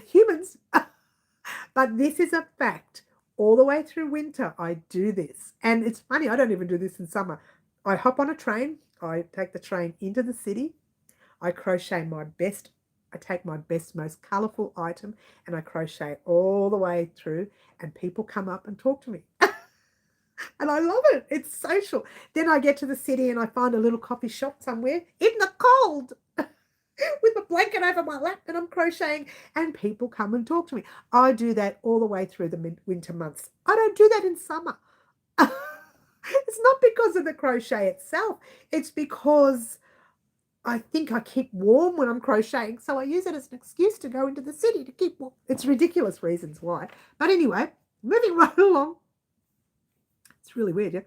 humans. But this is a fact. All the way through winter, I do this. And it's funny, I don't even do this in summer. I hop on a train. I take the train into the city. I crochet my best. I take my best, most colourful item and I crochet all the way through, and people come up and talk to me. And I love it. It's social. Then I get to the city and I find a little coffee shop somewhere in the cold with a blanket over my lap and I'm crocheting and people come and talk to me. I do that all the way through the winter months. I don't do that in summer. It's not because of the crochet itself. It's because I think I keep warm when I'm crocheting, so I use it as an excuse to go into the city to keep warm. It's ridiculous reasons why. But anyway, moving right along. It's really weird, yeah?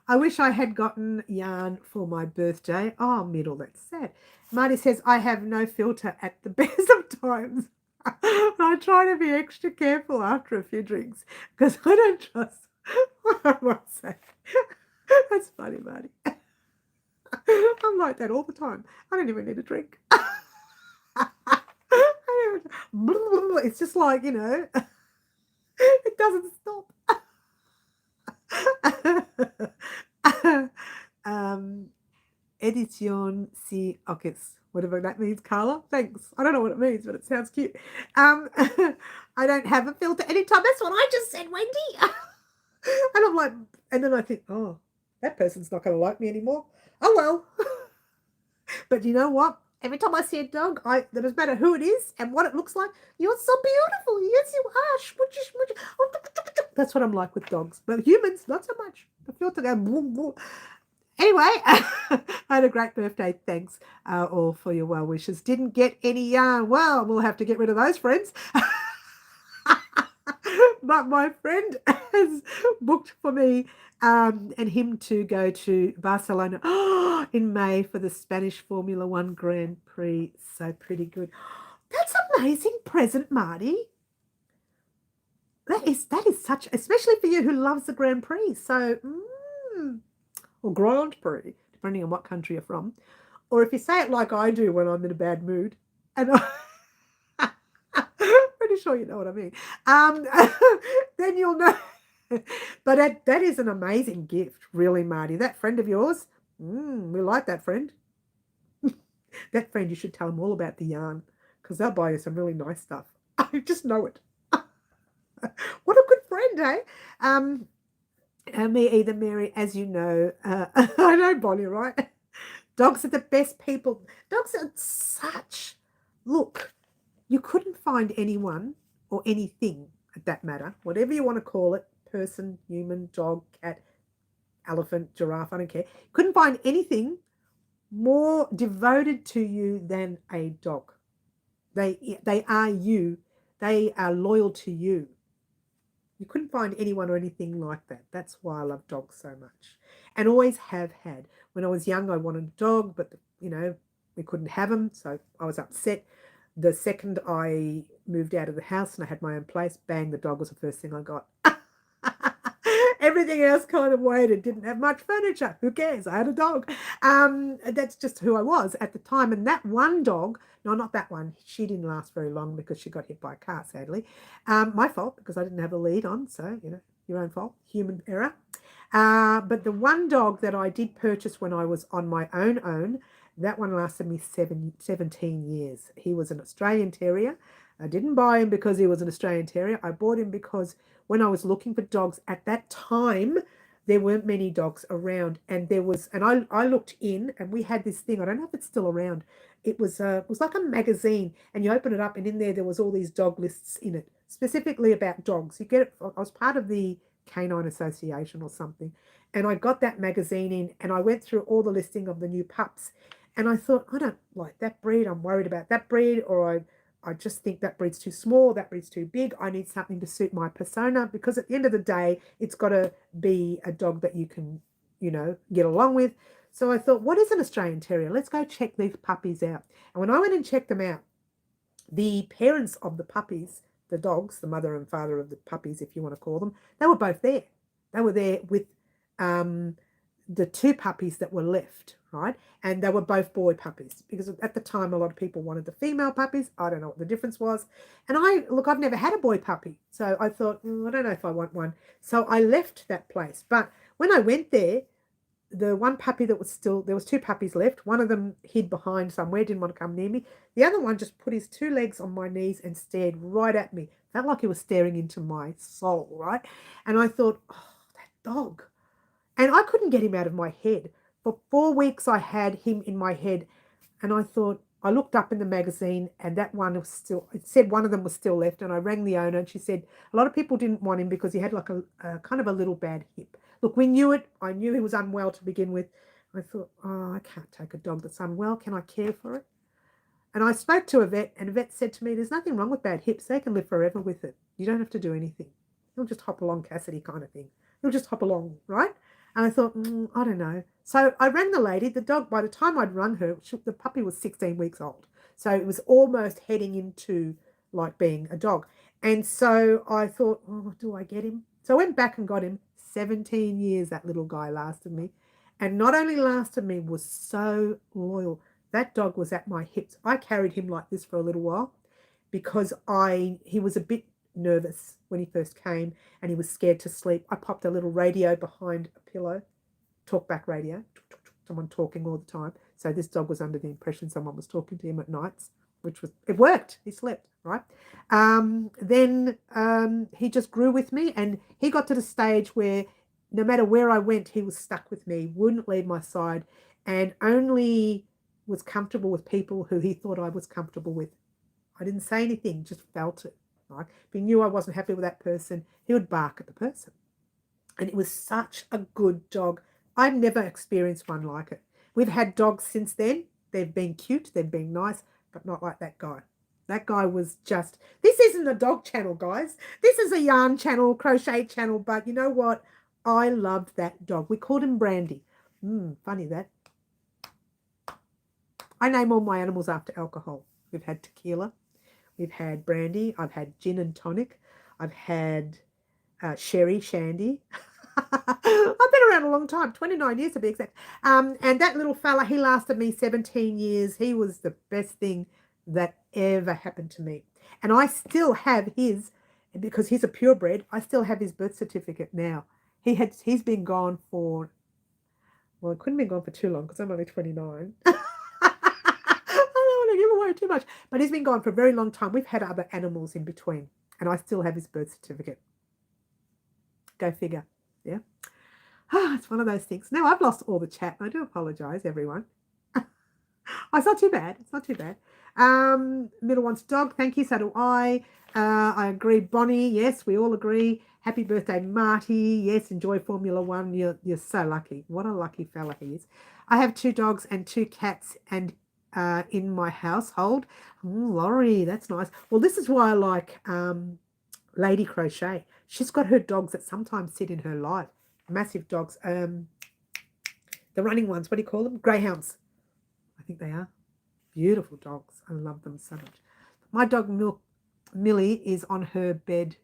I wish I had gotten yarn for my birthday. Oh, middle, that's sad. Marty says, I have no filter at the best of times. I try to be extra careful after a few drinks because I don't trust what I might say. That's funny, Marty. I'm like that all the time. I don't even need a drink. It's just like, you know, it doesn't stop. Edition si oques, whatever that means, Carla. Thanks. I don't know what it means, but it sounds cute. I don't have a filter anytime. That's what I just said, Wendy. And I'm like, and then I think, oh, that person's not going to like me anymore. Oh, well. But you know what? Every time I see a dog, it doesn't matter who it is and what it looks like. You're so beautiful. Yes, you are. Smoochie, smoochie. That's what I'm like with dogs. But humans, not so much. The filter goes boom, boom. Anyway, I had a great birthday. Thanks all for your well wishes. Didn't get any yarn. Well, we'll have to get rid of those friends. But my friend has booked for me and him to go to Barcelona in May for the Spanish Formula One Grand Prix. So pretty good. That's an amazing present, Marty. That is such, especially for you who loves the Grand Prix. So, or Grand Prix, depending on what country you're from. Or if you say it like I do when I'm in a bad mood, and pretty sure you know what I mean. Then you'll know. But that is an amazing gift, really, Marty. That friend of yours, we like that friend. That friend, you should tell them all about the yarn because they'll buy you some really nice stuff. I just know it. What a good friend, eh? Me either, Mary, as you know. I know, Bonnie, right? Dogs are the best people. Dogs are such... Look, you couldn't find anyone or anything at that matter, whatever you want to call it, person, human, dog, cat, elephant, giraffe, I don't care. Couldn't find anything more devoted to you than a dog. They are you. They are loyal to you. You couldn't find anyone or anything like that. That's why I love dogs so much and always have had. When I was young, I wanted a dog, but, you know, we couldn't have them, so I was upset. The second I moved out of the house and I had my own place, bang, the dog was the first thing I got. Everything else kind of waited. Didn't have much furniture. Who cares? I had a dog. That's just who I was at the time. And that one dog, no, not that one. She didn't last very long because she got hit by a car, sadly. My fault because I didn't have a lead on. So, you know, your own fault. Human error. But the one dog that I did purchase when I was on my own, that one lasted me 17 years. He was an Australian Terrier. I didn't buy him because he was an Australian Terrier. I bought him because when I was looking for dogs at that time, there weren't many dogs around. And I looked in and we had this thing. I don't know if it's still around. It was like a magazine and you open it up and in there was all these dog lists in it, specifically about dogs. You get it. I was part of the Canine Association or something. And I got that magazine in and I went through all the listing of the new pups. And I thought, I don't like that breed. I'm worried about that breed. Or I just think that breed's too small. That breed's too big. I need something to suit my persona. Because at the end of the day, it's got to be a dog that you can, you know, get along with. So I thought, what is an Australian Terrier? Let's go check these puppies out. And when I went and checked them out, the parents of the puppies, the dogs, the mother and father of the puppies, if you want to call them, they were both there. They were there with the two puppies that were left, right? And they were both boy puppies because at the time a lot of people wanted the female puppies. I don't know what the difference was. And I've never had a boy puppy. So I thought, I don't know if I want one. So I left that place. But when I went there, the one puppy that was still, there was two puppies left. One of them hid behind somewhere, didn't want to come near me. The other one just put his two legs on my knees and stared right at me. Felt like he was staring into my soul, right? And I thought, oh, that dog. And I couldn't get him out of my head. For 4 weeks, I had him in my head. And I thought, I looked up in the magazine and that one was still, it said one of them was still left. And I rang the owner and she said, a lot of people didn't want him because he had like a kind of a little bad hip. Look, we knew it. I knew he was unwell to begin with. I thought, oh, I can't take a dog that's unwell. Can I care for it? And I spoke to a vet and a vet said to me, there's nothing wrong with bad hips. They can live forever with it. You don't have to do anything. He'll just hop along, Cassidy kind of thing. He'll just hop along, right? And I thought, I don't know. So I rang the lady. The dog, by the time I'd rung her, the puppy was 16 weeks old. So it was almost heading into like being a dog. And so I thought, oh, do I get him? So I went back and got him. 17 years that little guy lasted me. And not only lasted me, was so loyal. That dog was at my hips. I carried him like this for a little while because he was a bit nervous when he first came and he was scared to sleep. I popped a little radio behind a pillow, talkback radio, someone talking all the time. So this dog was under the impression someone was talking to him at nights, it worked. He slept, right? Then he just grew with me and he got to the stage where no matter where I went, he was stuck with me, wouldn't leave my side and only was comfortable with people who he thought I was comfortable with. I didn't say anything, just felt it. Right? If he knew I wasn't happy with that person, he would bark at the person. And it was such a good dog. I've never experienced one like it. We've had dogs since then. They've been cute, they've been nice, but not like that guy. That guy was just, this isn't a dog channel, guys. This is a yarn channel, crochet channel, but you know what? I loved that dog. We called him Brandy. Funny that. I name all my animals after alcohol. We've had tequila. We've had brandy. I've had gin and tonic. I've had sherry, shandy. I've been around a long time, 29 years to be exact. And that little fella, he lasted me 17 years. He was the best thing that ever happened to me. And I still have his, because he's a purebred, I still have his birth certificate now. He's been gone for, well, it couldn't have been gone for too long because I'm only 29. Give away too much, but he's been gone for a very long time. We've had other animals in between and I still have his birth certificate. Go figure. Yeah. It's one of those things. Now I've lost all the chat. I do apologize, everyone. It's not too bad. It's not too bad. Middle wants dog. Thank you. So do I. I agree. Bonnie. Yes, we all agree. Happy birthday, Marty. Yes, enjoy Formula One. You're so lucky. What a lucky fella he is. I have 2 dogs and 2 cats and in my household. Laurie, that's nice. Well, this is why I like Lady Crochet. She's got her dogs that sometimes sit in her life. Massive dogs. The running ones, what do you call them? Greyhounds. I think they are. Beautiful dogs. I love them so much. My dog Millie is on her bed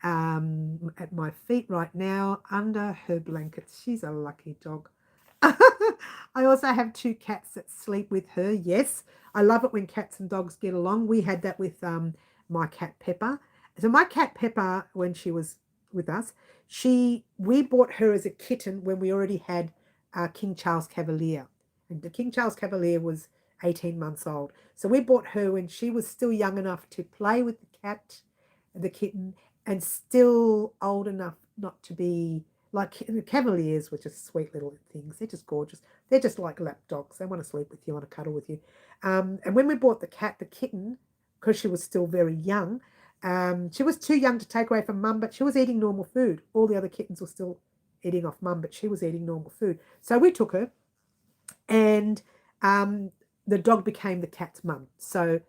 at my feet right now under her blankets. She's a lucky dog. I also have 2 cats that sleep with her. Yes, I love it when cats and dogs get along. We had that with my cat Pepper. So my cat Pepper, when she was with us, we bought her as a kitten when we already had King Charles Cavalier. And the King Charles Cavalier was 18 months old. So we bought her when she was still young enough to play with the kitten, and still old enough not to be like the Cavaliers, were just sweet little things. They're just gorgeous. They're just like lap dogs. They want to sleep with you, want to cuddle with you. And when we bought the kitten, because she was still very young, she was too young to take away from mum, but she was eating normal food. All the other kittens were still eating off mum, but she was eating normal food. So we took her, and the dog became the cat's mum. So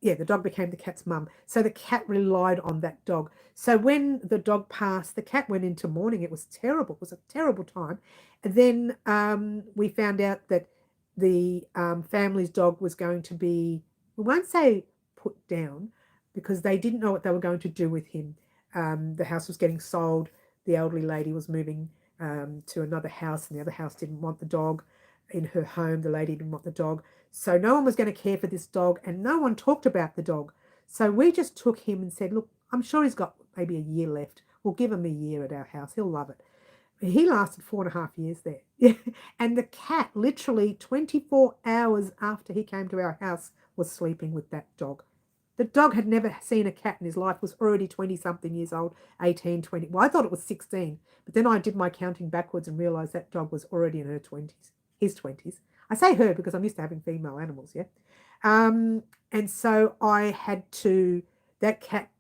yeah, the dog became the cat's mum. So the cat relied on that dog. So when the dog passed, the cat went into mourning. It was terrible. It was a terrible time. And then we found out that the family's dog was going to be, we won't say put down, because they didn't know what they were going to do with him. The house was getting sold. The elderly lady was moving to another house, and the other house didn't want the dog in her home. The lady didn't want the dog. So no one was going to care for this dog, and no one talked about the dog. So we just took him and said, look, I'm sure he's got maybe a year left. We'll give him a year at our house. He'll love it. He lasted 4.5 years there. And the cat, literally 24 hours after he came to our house, was sleeping with that dog. The dog had never seen a cat in his life, was already 20-something years old, 18, 20. Well, I thought it was 16, but then I did my counting backwards and realised that dog was already in her 20s, his 20s. I say her because I'm used to having female animals, yeah? And so I had to, that cat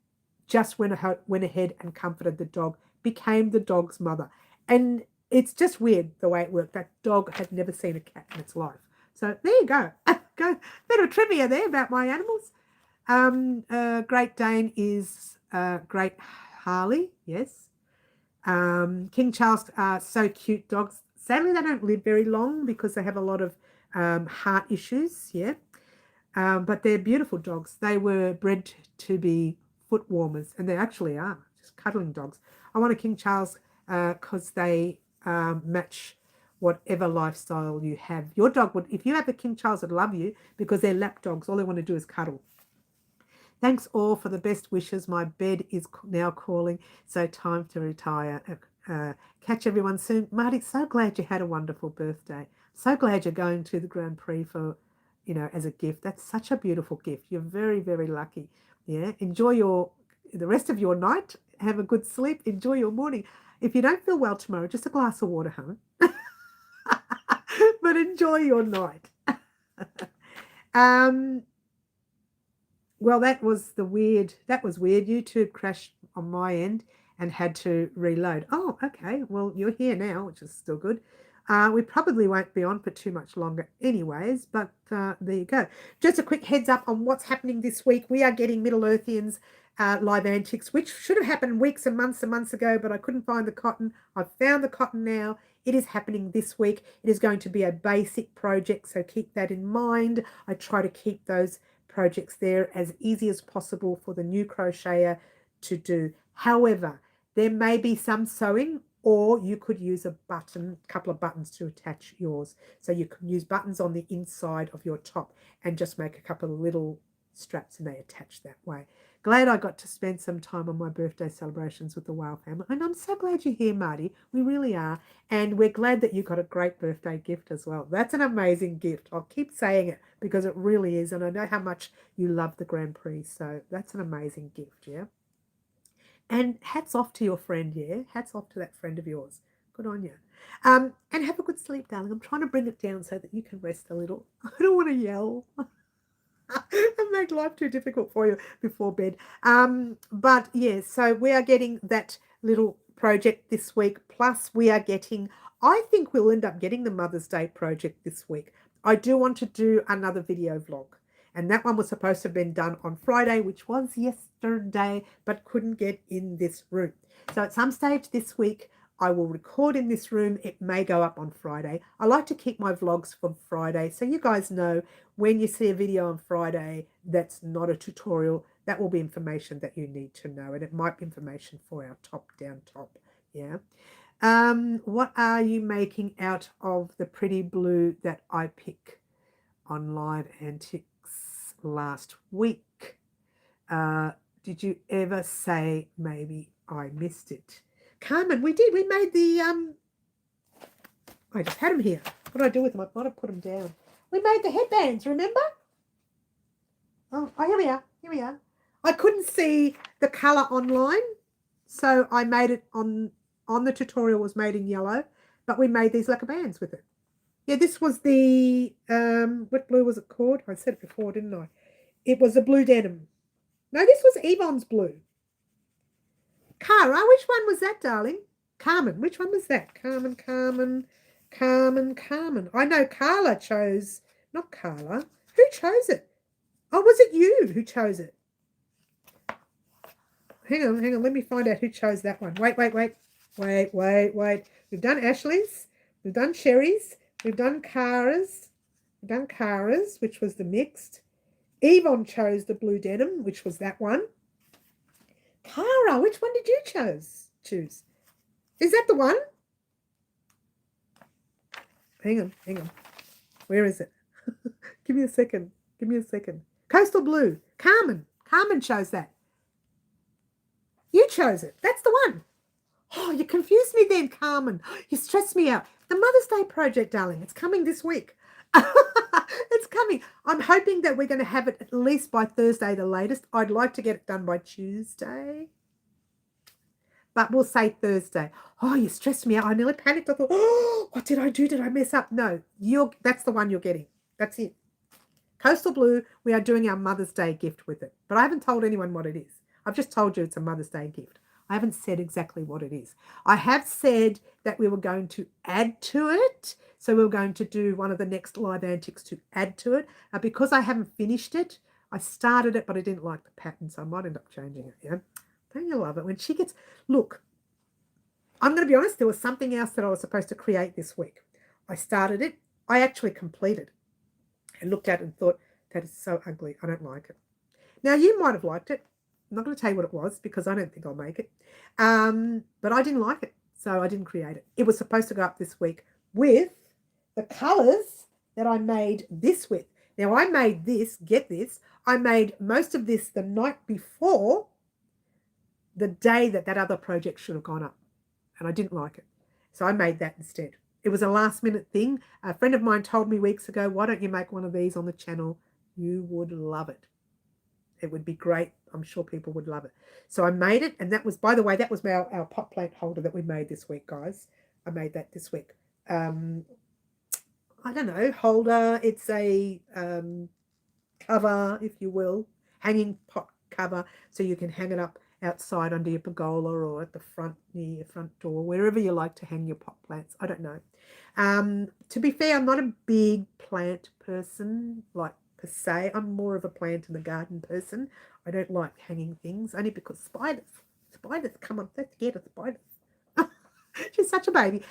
just went ahead and comforted the dog, became the dog's mother. And it's just weird the way it worked. That dog had never seen a cat in its life. So there you go. Bit of trivia there about my animals. Great Dane is Great Harley, yes. King Charles are so cute dogs. Sadly, they don't live very long because they have a lot of heart issues, yeah. But they're beautiful dogs. They were bred to be foot warmers, and they actually are, just cuddling dogs. I want a King Charles because they match whatever lifestyle you have. Your dog would, if you have a King Charles, would love you because they're lap dogs. All they want to do is cuddle. Thanks all for the best wishes. My bed is now calling, so time to retire. Catch everyone soon. Marty, so glad you had a wonderful birthday. So glad you're going to the Grand Prix for, as a gift. That's such a beautiful gift. You're very, very lucky. Yeah. Enjoy the rest of your night. Have a good sleep. Enjoy your morning. If you don't feel well tomorrow, just a glass of water, huh? But enjoy your night. Well, that was weird. YouTube crashed on my end and had to reload. Oh, okay. Well, you're here now, which is still good. We probably won't be on for too much longer anyways, but there you go. Just a quick heads up on what's happening this week. We are getting Middle-earthians live antiques, which should have happened weeks and months ago, but I couldn't find the cotton. I've found the cotton now. It is happening this week. It is going to be a basic project, so keep that in mind. I try to keep those projects there as easy as possible for the new crocheter to do. However, there may be some sewing, or you could use a couple of buttons to attach yours. So you can use buttons on the inside of your top and just make a couple of little straps and they attach that way. Glad I got to spend some time on my birthday celebrations with the Wow family. And I'm so glad you're here, Marty. We really are. And we're glad that you got a great birthday gift as well. That's an amazing gift. I'll keep saying it because it really is. And I know how much you love the Grand Prix. So that's an amazing gift, yeah? And hats off to your friend, yeah? Hats off to that friend of yours. Good on you. And have a good sleep, darling. I'm trying to bring it down so that you can rest a little. I don't want to yell and make life too difficult for you before bed. But yeah, so we are getting that little project this week. Plus we are getting, I think we'll end up getting the Mother's Day project this week. I do want to do another video vlog. And that one was supposed to have been done on Friday, which was yesterday, but couldn't get in this room. So at some stage this week, I will record in this room. It may go up on Friday. I like to keep my vlogs for Friday, so you guys know when you see a video on Friday that's not a tutorial, that will be information that you need to know, and it might be information for our top-down top, yeah? What are you making out of the pretty blue that I pick on Live Antiques last week? Did you ever say maybe I missed it? Carmen, we did. We made the, I just had them here. What did I do with them? I might have put them down. We made the headbands, remember? Oh, here we are. Here we are. I couldn't see the colour online, so I made it on the tutorial was made in yellow, but we made these lacquer bands with it. Yeah, this was the, what blue was it called? I said it before, didn't I? It was the blue denim. No, this was Yvonne's blue. Cara, which one was that, darling? Carmen, which one was that? Carmen. I know Carla chose, not Carla. Who chose it? Oh, was it you who chose it? Hang on. Let me find out who chose that one. Wait. We've done Ashley's. We've done Sherry's. We've done Cara's. We've done Cara's, which was the mixed. Yvonne chose the blue denim, which was that one. Cara, which one did you choose? Is that the one? Hang on. Where is it? Give me a second. Coastal blue. Carmen chose that. You chose it. That's the one. Oh, you confused me then, Carmen. You stressed me out. The Mother's Day project, darling. It's coming this week. It's coming. I'm hoping that we're going to have it at least by Thursday, the latest. I'd like to get it done by Tuesday. But we'll say Thursday. Oh, you stressed me out. I nearly panicked. I thought, oh, what did I do? Did I mess up? No, that's the one you're getting. That's it. Coastal blue, we are doing our Mother's Day gift with it. But I haven't told anyone what it is. I've just told you it's a Mother's Day gift. I haven't said exactly what it is. I have said that we were going to add to it. So we were going to do one of the next live antics to add to it. Because I haven't finished it, I started it, but I didn't like the pattern, so I might end up changing it. Yeah, don't you love it when she gets? Look, I'm going to be honest. There was something else that I was supposed to create this week. I started it. I actually completed. I looked at it and thought, that is so ugly. I don't like it. Now you might have liked it. I'm not going to tell you what it was because I don't think I'll make it. But I didn't like it, so I didn't create it. It was supposed to go up this week with the colours that I made this with. Now, I made this, get this, I made most of this the night before the day that other project should have gone up, and I didn't like it. So I made that instead. It was a last-minute thing. A friend of mine told me weeks ago, why don't you make one of these on the channel? You would love it. It would be great. I'm sure people would love it. So I made it, and that was, by the way, that was our pot plant holder that we made this week, guys. I made that this week. I don't know, holder. It's a cover, if you will, hanging pot cover, so you can hang it up outside under your pergola or at the front, near your front door, wherever you like to hang your pot plants. I don't know. To be fair, I'm not a big plant person, like per se. I'm more of a plant in the garden person. I don't like hanging things, only because spiders come on, so scared of spiders. She's such a baby.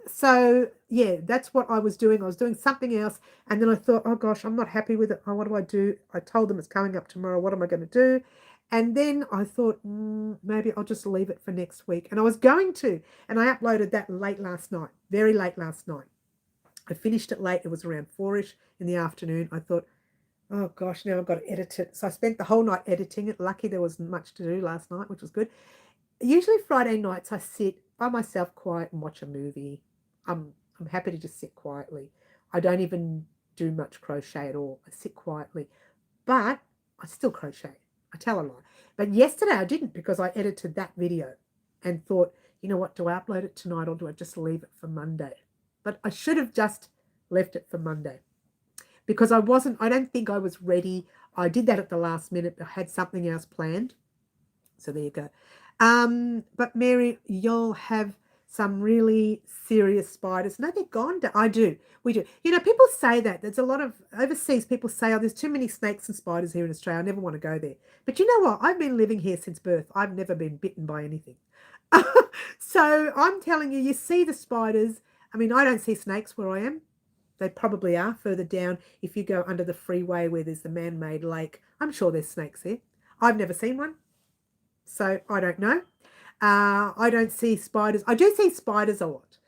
So yeah, that's what I was doing. I was doing something else, and then I thought, oh gosh, I'm not happy with it. Oh, what do I do? I told them it's coming up tomorrow. What am I going to do? And then I thought, maybe I'll just leave it for next week. And I was going to, and I uploaded that late last night, very late last night. I finished it late. It was around 4-ish in the afternoon. I thought, oh gosh, now I've got to edit it. So I spent the whole night editing it. Lucky there wasn't much to do last night, which was good. Usually Friday nights I sit by myself quiet and watch a movie. I'm happy to just sit quietly. I don't even do much crochet at all. I sit quietly. But I still crochet. I tell a lie. But yesterday I didn't, because I edited that video and thought, you know what, do I upload it tonight or do I just leave it for Monday? But I should have just left it for Monday, because I don't think I was ready. I did that at the last minute. I had something else planned. So there you go. But Mary, you'll have some really serious spiders. No, they're gone. We do. You know, people say that. There's a lot of overseas people say, oh, there's too many snakes and spiders here in Australia. I never want to go there. But you know what? I've been living here since birth. I've never been bitten by anything. So I'm telling you, you see the spiders. I mean, I don't see snakes where I am. They probably are further down. If you go under the freeway where there's the man-made lake, I'm sure there's snakes there. I've never seen one. So I don't know. I don't see spiders. I do see spiders a lot,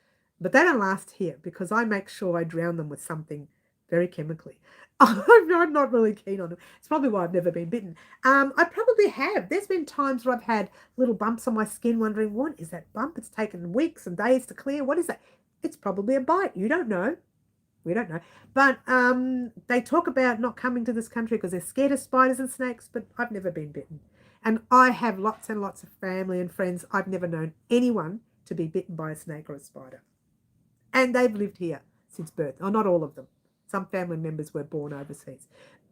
but they don't last here because I make sure I drown them with something very chemically. I'm not really keen on them. It's probably why I've never been bitten. I probably have. There's been times where I've had little bumps on my skin wondering, what is that bump? It's taken weeks and days to clear. What is that? It's probably a bite. You don't know. We don't know. But they talk about not coming to this country because they're scared of spiders and snakes, but I've never been bitten. And I have lots and lots of family and friends. I've never known anyone to be bitten by a snake or a spider. And they've lived here since birth. Oh, not all of them. Some family members were born overseas.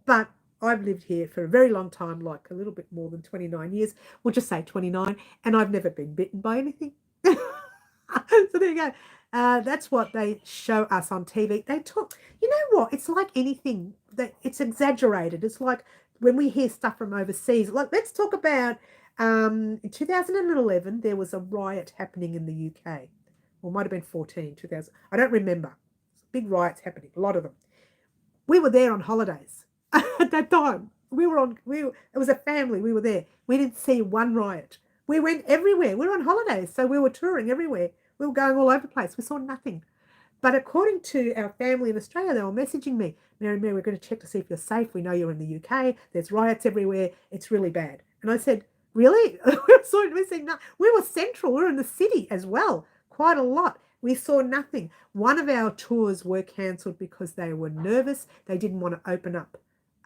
But I've lived here for a very long time, like a little bit more than 29 years. We'll just say 29. And I've never been bitten by anything. So there you go. That's what they show us on TV. They talk, you know what? It's like anything. It's exaggerated. It's like when we hear stuff from overseas. Like, let's talk about in 2011, there was a riot happening in the UK. Or it might have been 2000. I don't remember. Big riots happening, a lot of them. We were there on holidays. at that time. It was a family. We were there. We didn't see one riot. We went everywhere. We were on holidays, so we were touring everywhere. We were going all over the place. We saw nothing. But according to our family in Australia, they were messaging me, Mary, we're going to check to see if you're safe. We know you're in the UK. There's riots everywhere. It's really bad. And I said, really? We were central. We were in the city as well, quite a lot. We saw nothing. One of our tours were cancelled because they were nervous. They didn't want to open up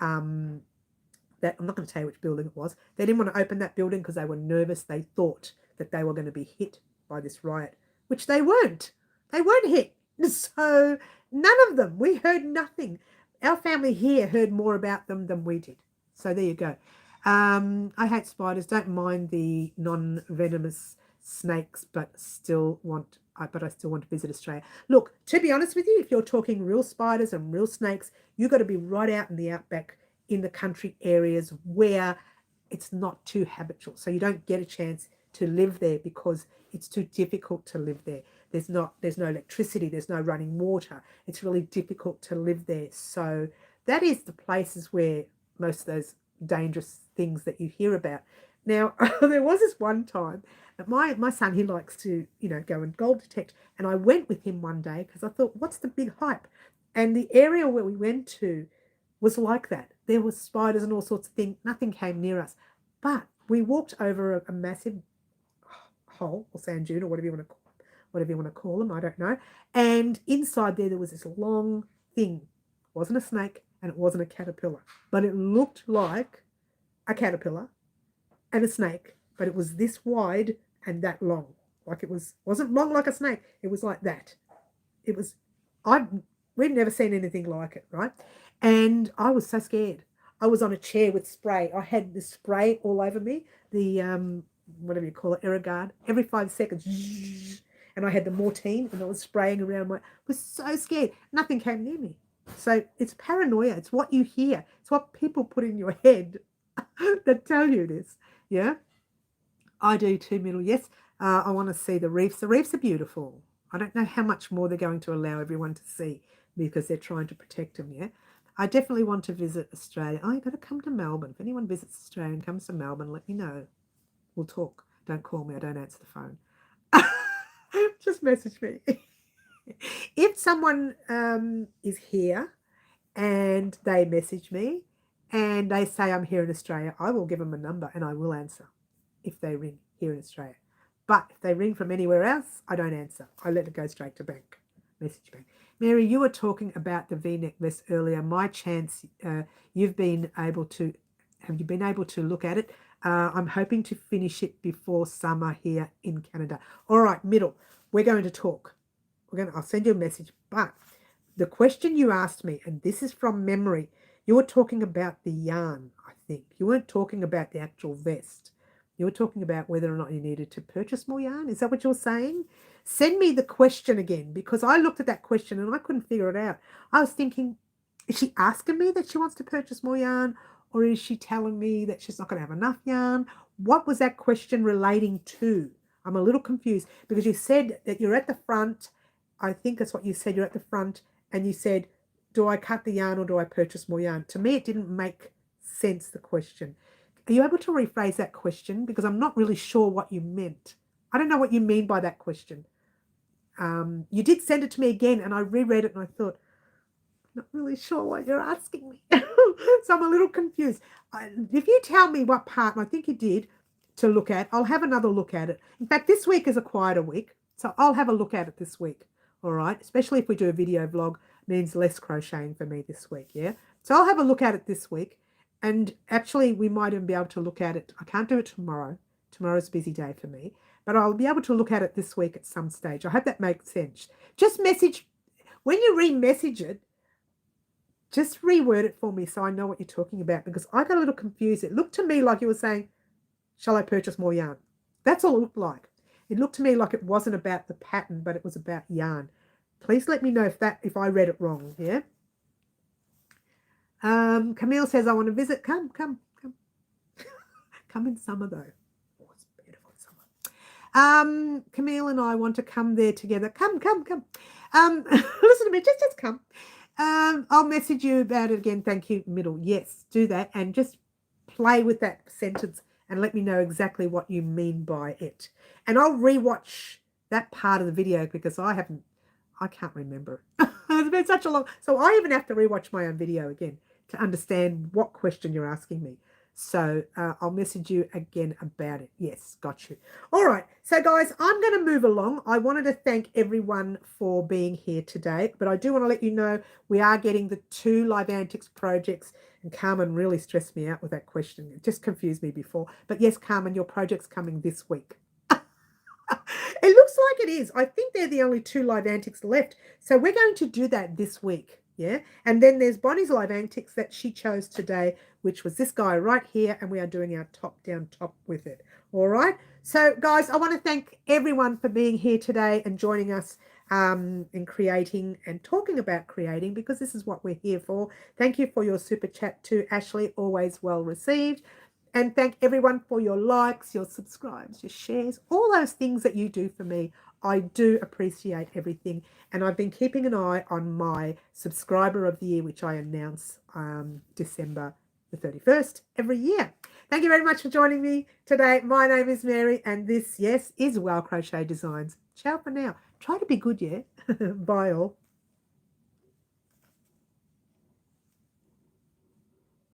that. I'm not going to tell you which building it was. They didn't want to open that building because they were nervous. They thought that they were going to be hit by this riot, which they weren't. They weren't hit. So none of them. We heard nothing. Our family here heard more about them than we did. So there you go. I hate spiders. Don't mind the non-venomous snakes, but I still want to visit Australia. Look, to be honest with you, if you're talking real spiders and real snakes, you've got to be right out in the outback in the country areas where it's not too habitual. So you don't get a chance to live there because it's too difficult to live there. There's no electricity, there's no running water. It's really difficult to live there. So that is the places where most of those dangerous things that you hear about. Now, there was this one time that my son, he likes to, go and gold detect. And I went with him one day because I thought, what's the big hype? And the area where we went to was like that. There were spiders and all sorts of things. Nothing came near us. But we walked over a massive hole or sand dune or whatever you want to call them, I don't know. And inside there was this long thing. It wasn't a snake and it wasn't a caterpillar, but it looked like a caterpillar and a snake, but it was this wide and that long. Like wasn't long like a snake. It was like that. We've never seen anything like it, right? And I was so scared. I was on a chair with spray. I had the spray all over me, the whatever you call it, Aerogard, every 5 seconds. And I had the Mortine and I was spraying around. I was so scared. Nothing came near me. So it's paranoia. It's what you hear. It's what people put in your head that tell you this. Yeah, I do too, Middle. Yes, I want to see the reefs. The reefs are beautiful. I don't know how much more they're going to allow everyone to see because they're trying to protect them, yeah. I definitely want to visit Australia. Oh, you've got to come to Melbourne. If anyone visits Australia and comes to Melbourne, let me know. We'll talk. Don't call me. I don't answer the phone. Just message me. If someone is here and they message me and they say I'm here in Australia, I will give them a number and I will answer if they ring here in Australia. But if they ring from anywhere else, I don't answer. I let it go straight to bank. Message bank. Mary, you were talking about the V-neck vest earlier. My chance, have you been able to look at it? I'm hoping to finish it before summer here in Canada. All right, Middle, we're going to talk. I'll send you a message. But the question you asked me, and this is from memory, you were talking about the yarn, I think. You weren't talking about the actual vest. You were talking about whether or not you needed to purchase more yarn. Is that what you're saying? Send me the question again, because I looked at that question and I couldn't figure it out. I was thinking, is she asking me that she wants to purchase more yarn, or is she telling me that she's not going to have enough yarn? What was that question relating to? I'm a little confused because you said that you're at the front. I think that's what you said. You're at the front and you said, do I cut the yarn or do I purchase more yarn? To me, it didn't make sense, the question. Are you able to rephrase that question? Because I'm not really sure what you meant. I don't know what you mean by that question. You did send it to me again and I reread it and I thought, not really sure what you're asking me. So I'm a little confused. If you tell me what part, and I think you did, to look at, I'll have another look at it. In fact, this week is a quieter week, so I'll have a look at it this week. All right, especially if we do a video vlog, means less crocheting for me this week, yeah? So I'll have a look at it this week, and actually we might even be able to look at it. I can't do it tomorrow. Tomorrow's a busy day for me, but I'll be able to look at it this week at some stage. I hope that makes sense. Just message, when you re-message it, just reword it for me so I know what you're talking about, because I got a little confused. It looked to me like you were saying, shall I purchase more yarn? That's all it looked like. It looked to me like it wasn't about the pattern, but it was about yarn. Please let me know if I read it wrong, yeah? Camille says, I want to visit. Come. Come in summer, though. Oh, it's beautiful in summer. Camille and I want to come there together. Come. Listen to me, just come. I'll message you about it again. Thank you, middle. Yes, do that and just play with that sentence and let me know exactly what you mean by it. And I'll rewatch that part of the video because I can't remember. It's been such a long, so I even have to rewatch my own video again to understand what question you're asking me. So I'll message you again about it. Yes, got you. All right. So, guys, I'm going to move along. I wanted to thank everyone for being here today, but I do want to let you know we are getting the 2 Live Antics projects, and Carmen really stressed me out with that question. It just confused me before. But yes, Carmen, your project's coming this week. It looks like it is. I think they're the only 2 Live Antics left. So we're going to do that this week. Yeah. And then there's Bonnie's Live Antics that she chose today, which was this guy right here. And we are doing our top down top with it. All right. So, guys, I want to thank everyone for being here today and joining us in creating and talking about creating, because this is what we're here for. Thank you for your super chat to Ashley. Always well received. And thank everyone for your likes, your subscribes, your shares, all those things that you do for me. I do appreciate everything. And I've been keeping an eye on my subscriber of the year, which I announce December the 31st every year. Thank you very much for joining me today. My name is Mary, and this, yes, is Wow Crochet Designs. Ciao for now. Try to be good, yeah? Bye all.